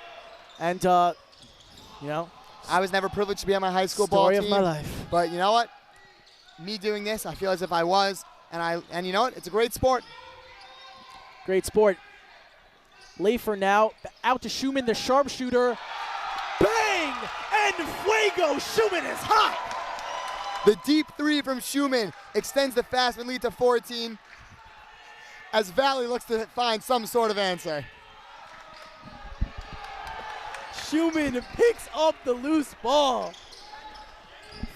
And, I was never privileged to be on my high school ball team. Story of my life. But you know what? Me doing this, I feel as if I was. And you know what? It's a great sport. Great sport. Lafer now out to Schumann, the sharpshooter. Bang! And fuego! Schumann is hot! The deep three from Schumann extends the Fasman lead to 14 as Valley looks to find some sort of answer. Schumann picks up the loose ball.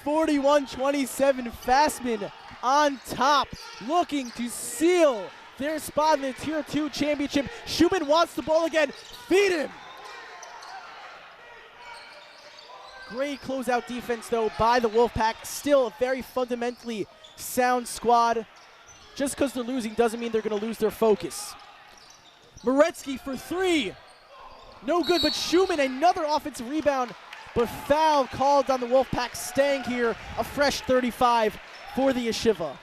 41-27, Fasman on top, looking to seal their spot in the Tier 2 championship. Schumann wants the ball again. Feed him. Great closeout defense, though, by the Wolfpack. Still a very fundamentally sound squad. Just because they're losing doesn't mean they're going to lose their focus. Moretsky for three. No good, but Schumann, another offensive rebound, but foul called on the Wolfpack, staying here. A fresh 35 for the Yeshiva.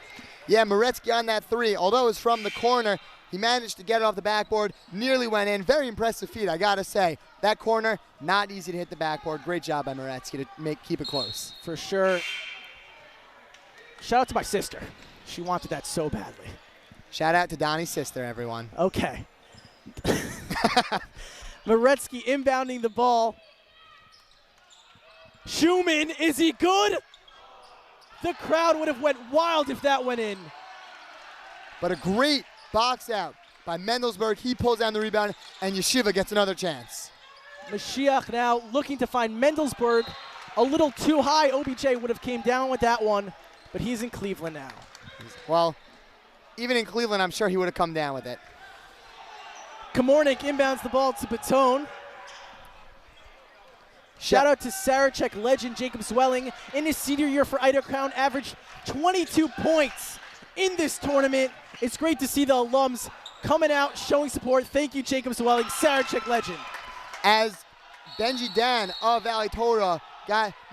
Yeah, Moretsky on that three. Although it was from the corner, he managed to get it off the backboard. Nearly went in. Very impressive feat, I got to say. That corner, not easy to hit the backboard. Great job by Moretsky to keep it close. For sure. Shout out to my sister. She wanted that so badly. Shout out to Donnie's sister, everyone. Okay. Moretsky inbounding the ball. Schumann, is he good? The crowd would have went wild if that went in. But a great box out by Mendelsberg. He pulls down the rebound, and Yeshiva gets another chance. Mashiach now looking to find Mendelsberg. A little too high. OBJ would have came down with that one, but he's in Cleveland now. Well, even in Cleveland, I'm sure he would have come down with it. Komornik inbounds the ball to Batone. Shout out to Sarachek legend Jacob Swelling. In his senior year for Ida Crown, averaged 22 points in this tournament. It's great to see the alums coming out, showing support. Thank you, Jacob Swelling, Sarachek legend. As Benji Dan of Valley Torah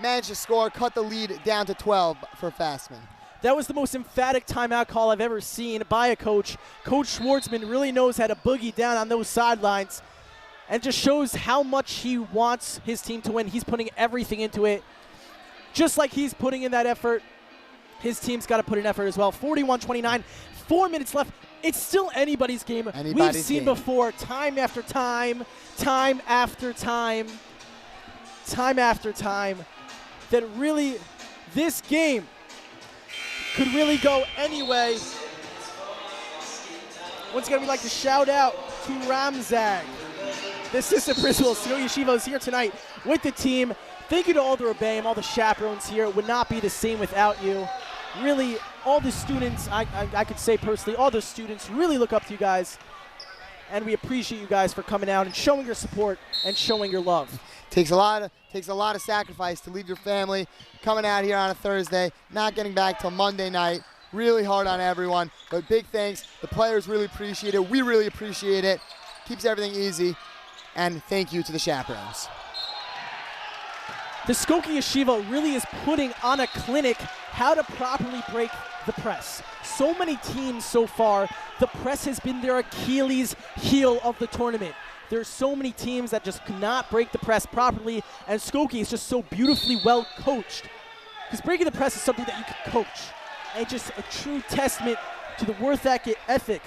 managed to score, cut the lead down to 12 for Fasman. That was the most emphatic timeout call I've ever seen by a coach. Coach Schwartzman really knows how to boogie down on those sidelines. and just shows how much he wants his team to win. He's putting everything into it. Just like he's putting in that effort, his team's got to put in effort as well. 41-29, 4 minutes left. It's still anybody's game. We've seen before, time after time, time after time, time after time, that really this game could really go anyway. Once again, we'd like to shout out to Ramzag, the assistant principal of Sarachek Yeshiva, is here tonight with the team. Thank you to all the Rebbeim, all the chaperones here. It would not be the same without you. Really, all the students, I could say personally, all the students really look up to you guys. And we appreciate you guys for coming out and showing your support and showing your love. Takes a lot of sacrifice to leave your family, coming out here on a Thursday, not getting back till Monday night. Really hard on everyone, but big thanks. The players really appreciate it. We really appreciate it. Keeps everything easy. And thank you to the chaperones. The Skokie Yeshiva really is putting on a clinic how to properly break the press. So many teams so far, the press has been their Achilles heel of the tournament. There's so many teams that just cannot break the press properly, and Skokie is just so beautifully well coached. Because breaking the press is something that you can coach. And just a true testament to the worth ethic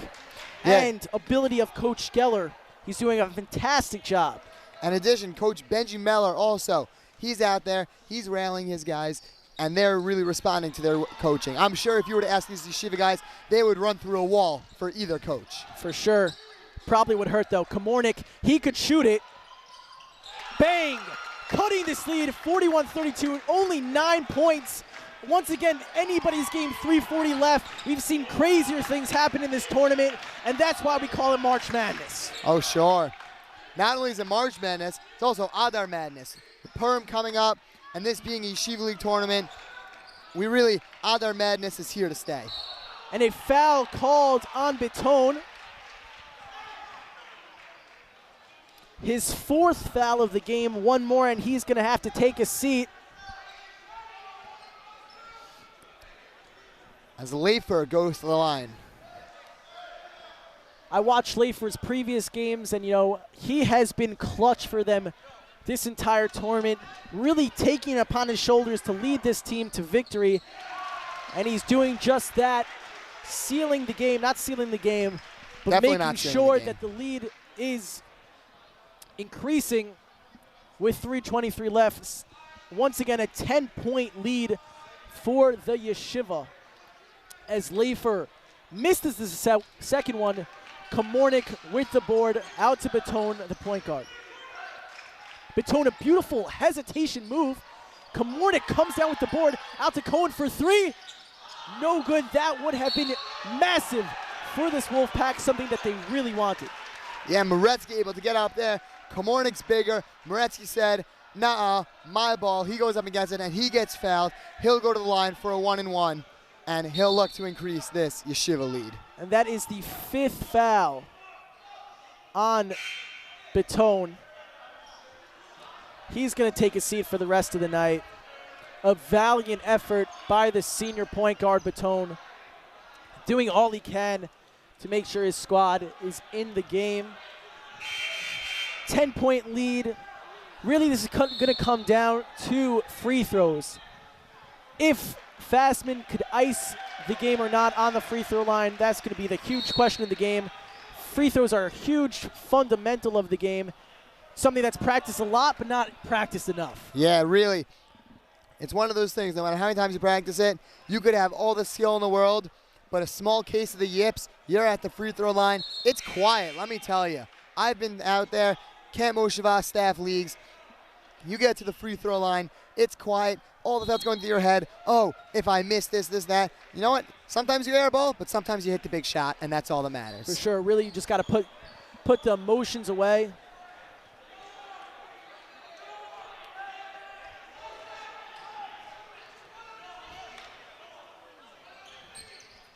and ability of Coach Geller. He's doing a fantastic job. In addition, Coach Benji Meller also, he's out there, he's rallying his guys, and they're really responding to their coaching. I'm sure if you were to ask these Yeshiva guys, they would run through a wall for either coach. For sure. Probably would hurt though. Komornik, he could shoot it. Bang! Cutting this lead, 41-32, only 9 points. Once again, anybody's game, 3:40 left. We've seen crazier things happen in this tournament, and that's why we call it March Madness. Oh, sure. Not only is it March Madness, it's also Adar Madness. The Purim coming up, and this being a Yeshiva League tournament, Adar Madness is here to stay. And a foul called on Baton. His 4th foul of the game, one more, and he's going to have to take a seat. As Leifer goes to the line. I watched Leifer's previous games, and, he has been clutch for them this entire tournament, really taking it upon his shoulders to lead this team to victory. And he's doing just that, sealing the game, not sealing the game, but Definitely making sure that the lead is increasing with 3:23 left. Once again, a 10-point lead for the Yeshiva. As Leifer misses the second one, Komornik with the board, out to Baton, the point guard. Baton, a beautiful hesitation move. Komornik comes down with the board, out to Cohen for 3. No good. That would have been massive for this Wolfpack, something that they really wanted. Yeah, Moretsky able to get up there. Komornik's bigger. Moretsky said, nah, my ball. He goes up against it, and he gets fouled. He'll go to the line for a 1-and-1, and he'll look to increase this Yeshiva lead. And that is the 5th foul on Baton. He's going to take a seat for the rest of the night. A valiant effort by the senior point guard, Baton, doing all he can to make sure his squad is in the game. 10-point lead. Really, this is going to come down to free throws. If Fasman could ice the game or not on the free throw line, that's going to be the huge question in the game. Free throws are a huge fundamental of the game. Something that's practiced a lot, but not practiced enough. Yeah, really. It's one of those things, no matter how many times you practice it, you could have all the skill in the world, but a small case of the yips, you're at the free throw line. It's quiet, let me tell you. I've been out there, Camp Mosheva staff leagues. You get to the free throw line, it's quiet. All the thoughts going through your head, oh, if I miss this, that. You know what? Sometimes you airball, but sometimes you hit the big shot, and that's all that matters. For sure. Really, you just got to put the emotions away.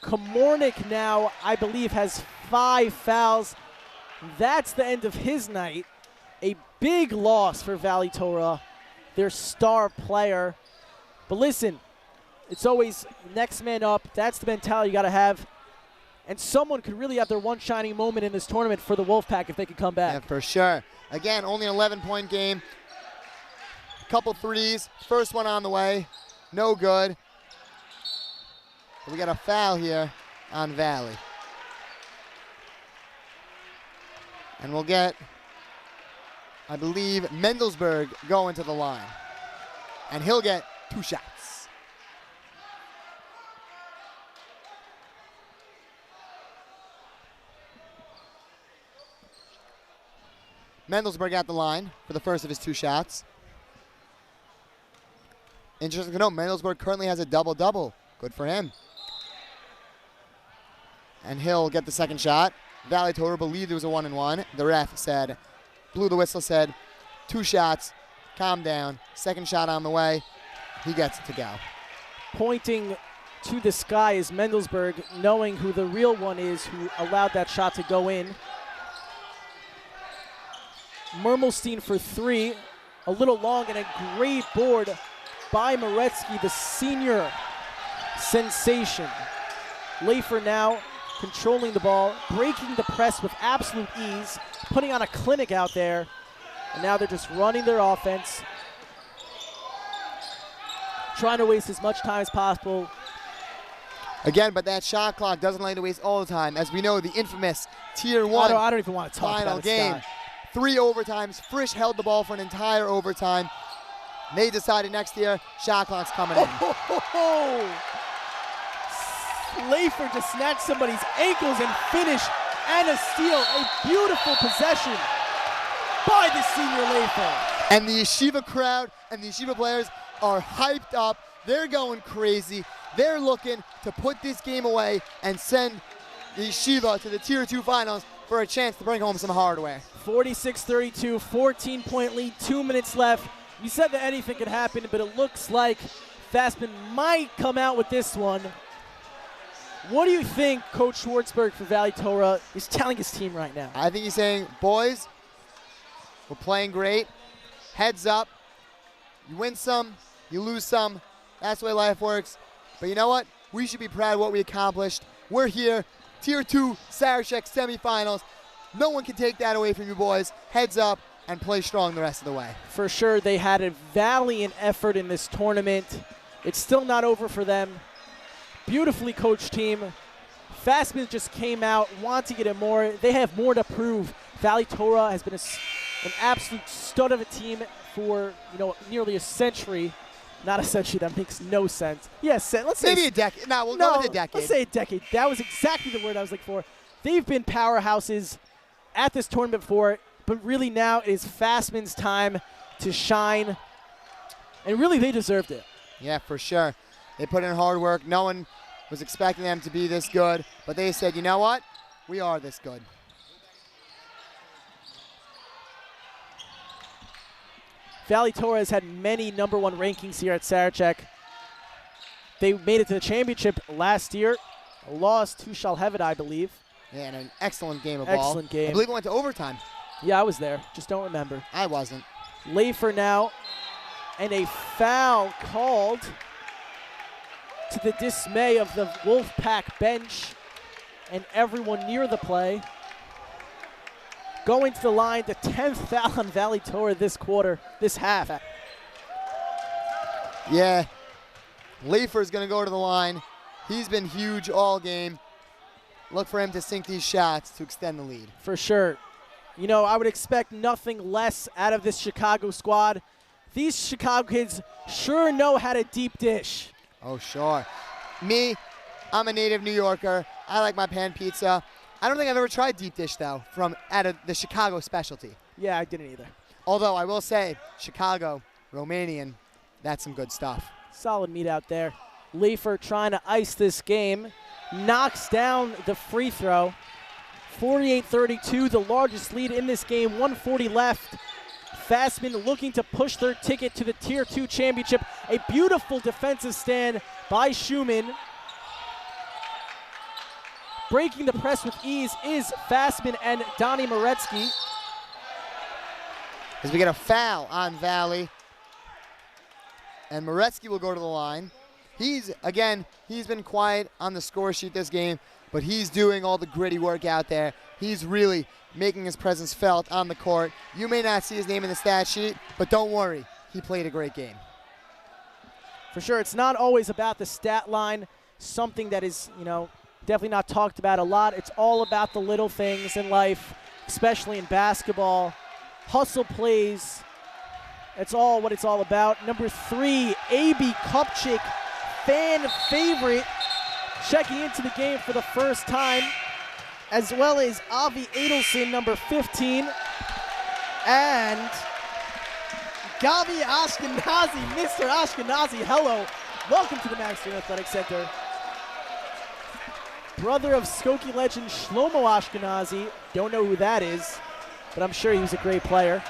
Komornik now, I believe, has 5 fouls. That's the end of his night. A big loss for Valley Torah, their star player. But listen, it's always next man up. That's the mentality you got to have. And someone could really have their one shining moment in this tournament for the Wolfpack if they could come back. Yeah, for sure. Again, only an 11-point game. Couple threes. First one on the way. No good. We got a foul here on Valley. And we'll get, I believe, Mendelsberg going to the line. And he'll get 2 shots. Mendelsberg at the line for the first of his 2 shots. Interesting to know, Mendelsberg currently has a double-double. Good for him. And he'll get the second shot. Valley Torah believed it was a 1-and-1. The ref said, blew the whistle, said, 2 shots, calm down. Second shot on the way. He gets it to go. Pointing to the sky is Mendelsberg, knowing who the real one is who allowed that shot to go in. Mermelstein for 3. A little long and a great board by Moretsky, the senior sensation. Lafer now controlling the ball, breaking the press with absolute ease, putting on a clinic out there. And now they're just running their offense, trying to waste as much time as possible. Again, but that shot clock doesn't like to waste all the time. As we know, the infamous Tier 1 I don't even want to talk final about game. 3 overtimes. Frisch held the ball for an entire overtime. They decided next year, shot clock's coming in. Lafer just snatched somebody's ankles and finished, and a steal. A beautiful possession by the senior Lafer. And the Yeshiva crowd and the Yeshiva players are hyped up. They're going crazy. They're looking to put this game away and send the Yeshiva to the Tier 2 finals for a chance to bring home some hardware. 46-32, 14-point lead, 2 minutes left. You said that anything could happen, but it looks like Fasman might come out with this one. What do you think Coach Schwartzberg for Valley Torah is telling his team right now? I think he's saying, boys, we're playing great. Heads up. You win some, you lose some. That's the way life works. But you know what? We should be proud of what we accomplished. We're here, Tier 2 Sarachek semifinals. No one can take that away from you boys. Heads up and play strong the rest of the way. For sure, they had a valiant effort in this tournament. It's still not over for them. Beautifully coached team. Fasman just came out wanting it more. They have more to prove. Valley Torah has been an absolute stud of a team for nearly a century. Not a century, that makes no sense. Yes, let's say maybe a decade. No, we'll go with a decade. Let's say a decade. That was exactly the word I was looking for. They've been powerhouses at this tournament before, but really now it is Fasman's time to shine. And really, they deserved it. Yeah, for sure. They put in hard work. No one was expecting them to be this good, but they said, you know what? We are this good. Valley Torah has had many #1 rankings here at Sarachek. They made it to the championship last year. Lost to Shalhevet, I believe. Yeah, and an excellent game of ball. Excellent game. I believe it went to overtime. Yeah, I was there. Just don't remember. I wasn't. Lafer now, and a foul called to the dismay of the Wolfpack bench and everyone near the play. Going to the line, the 10th foul on Valley Torah this quarter, this half. Yeah, Lafer's going to go to the line. He's been huge all game. Look for him to sink these shots to extend the lead. For sure. You know, I would expect nothing less out of this Chicago squad. These Chicago kids sure know how to deep dish. Oh, sure. Me, I'm a native New Yorker. I like my pan pizza. I don't think I've ever tried deep dish, though, from out of the Chicago specialty. Yeah, I didn't either. Although I will say, Chicago, Romanian, that's some good stuff. Solid meat out there. Lafer trying to ice this game. Knocks down the free throw. 48-32, the largest lead in this game. 1:40 left. Fasman looking to push their ticket to the Tier 2 championship. A beautiful defensive stand by Schumann. Breaking the press with ease is Fasman and Donnie Moretsky. As we get a foul on Valley. And Moretsky will go to the line. He's been quiet on the score sheet this game, but he's doing all the gritty work out there. He's really making his presence felt on the court. You may not see his name in the stat sheet, but don't worry, he played a great game. For sure, it's not always about the stat line, something that is, definitely not talked about a lot. It's all about the little things in life, especially in basketball. Hustle plays. It's all what it's all about. Number 3, A.B. Kupchik, fan favorite, checking into the game for the first time, as well as Avi Adelson, number 15, and Gavi Ashkenazi, Mr. Ashkenazi, hello. Welcome to the Max Stern Athletic Center. Brother of Skokie legend Shlomo Ashkenazi. Don't know who that is, but I'm sure he was a great player.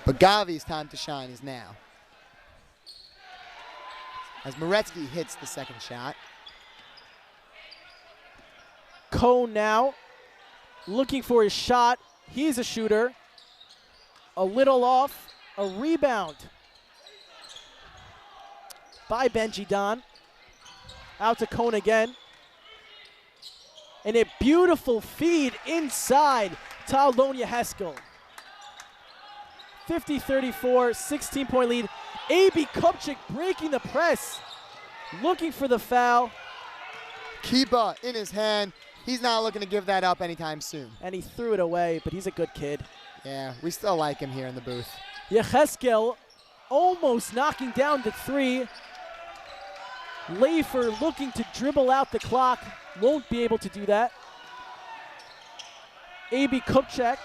But Gavi's time to shine is now. As Moretsky hits the second shot. Cone now, looking for his shot. He's a shooter. A little off. A rebound by Benji Don. Out to Cone again. And a beautiful feed inside to Alonia Heskel. 50-34, 16-point lead. A.B. Kupchik breaking the press. Looking for the foul. Kiba in his hand. He's not looking to give that up anytime soon. And he threw it away, but he's a good kid. Yeah, we still like him here in the booth. Yecheskel almost knocking down the 3. Lafer looking to dribble out the clock. Won't be able to do that. A.B. Kupchak.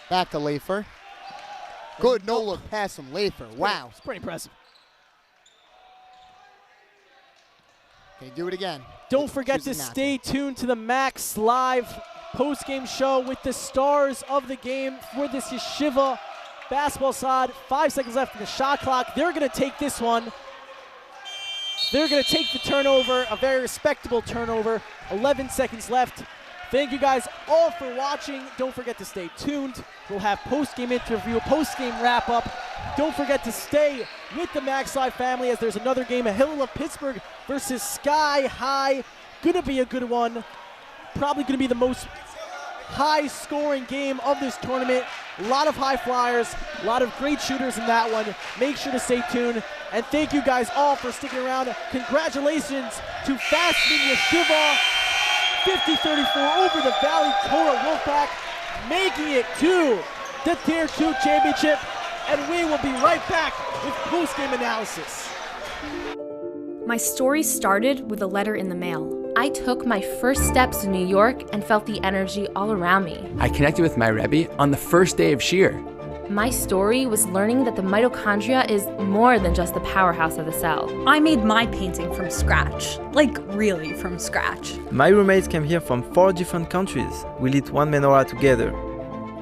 Back to Lafer. Good no-look pass from Lafer. Wow. It's pretty impressive. Okay, do it again. Don't forget to stay tuned to the Max Live post-game show with the stars of the game for this Yeshiva basketball side. 5 seconds left in the shot clock. They're going to take this one. They're going to take the turnover, a very respectable turnover. 11 seconds left. Thank you guys all for watching. Don't forget to stay tuned. We'll have post-game interview, post-game wrap-up. Don't forget to stay with the Max Live family as there's another game, a Hillel of Pittsburgh versus Sky High. Gonna be a good one. Probably gonna be the most high-scoring game of this tournament. A lot of high flyers, a lot of great shooters in that one. Make sure to stay tuned. And thank you guys all for sticking around. Congratulations to Fasman Yeshiva. 50-34 over the Valley Torah Wolfpack, making it to the Tier 2 championship. And we will be right back with post-game analysis. My story started with a letter in the mail. I took my first steps in New York and felt the energy all around me. I connected with my Rebbe on the first day of Shir. My story was learning that the mitochondria is more than just the powerhouse of the cell. I made my painting from scratch, like really from scratch. My roommates came here from 4 different countries. We lit one menorah together.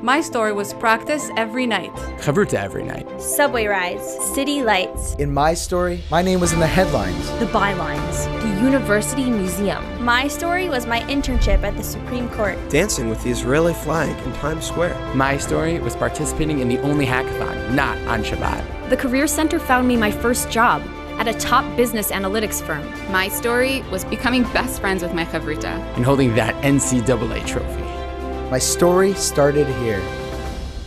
My story was practice every night. Chavruta every night. Subway rides, city lights. In my story, my name was in the headlines. The bylines. The University Museum. My story was my internship at the Supreme Court. Dancing with the Israeli flag in Times Square. My story was participating in the only hackathon, not on Shabbat. The Career Center found me my first job at a top business analytics firm. My story was becoming best friends with my chavruta. And holding that NCAA trophy. My story started here.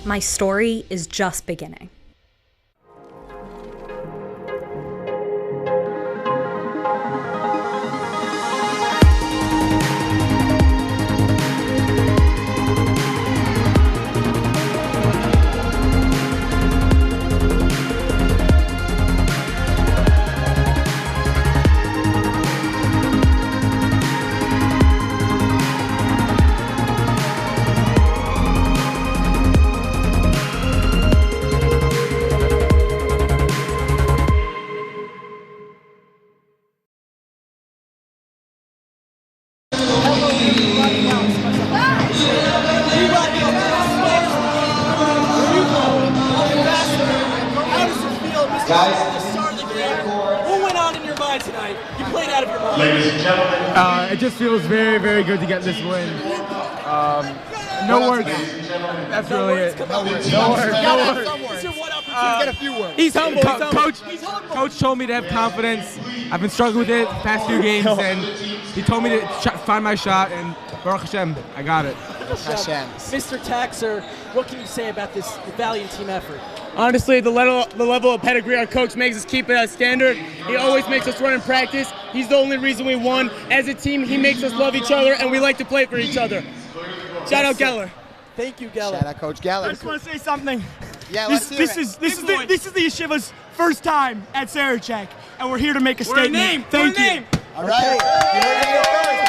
My story is just beginning. It just feels very, very good to get this win. No words. That's really it. No words. Get a few words. He's humble. Coach told me to have confidence. I've been struggling with it the past few games, and he told me to find my shot, and Baruch Hashem, I got it. Hashem. Mr. Taxer, what can you say about this valiant team effort? Honestly, the level of pedigree our coach makes us keep it at standard. He always makes us run in practice. He's the only reason we won. As a team, he makes us love each other, and we like to play for each other. Shout out Geller. Thank you, Geller. Shout out Coach Geller. I just want to say something. Yeah, let's hear it. This is the yeshiva's first time at Sarachek, and we're here to make a statement. Thank you. All right. You heard it here first.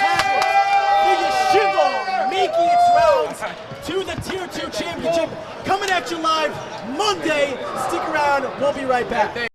The Yeshiva making its rounds to the Tier 2 championship. Coming at you live Monday. Stick around. We'll be right back.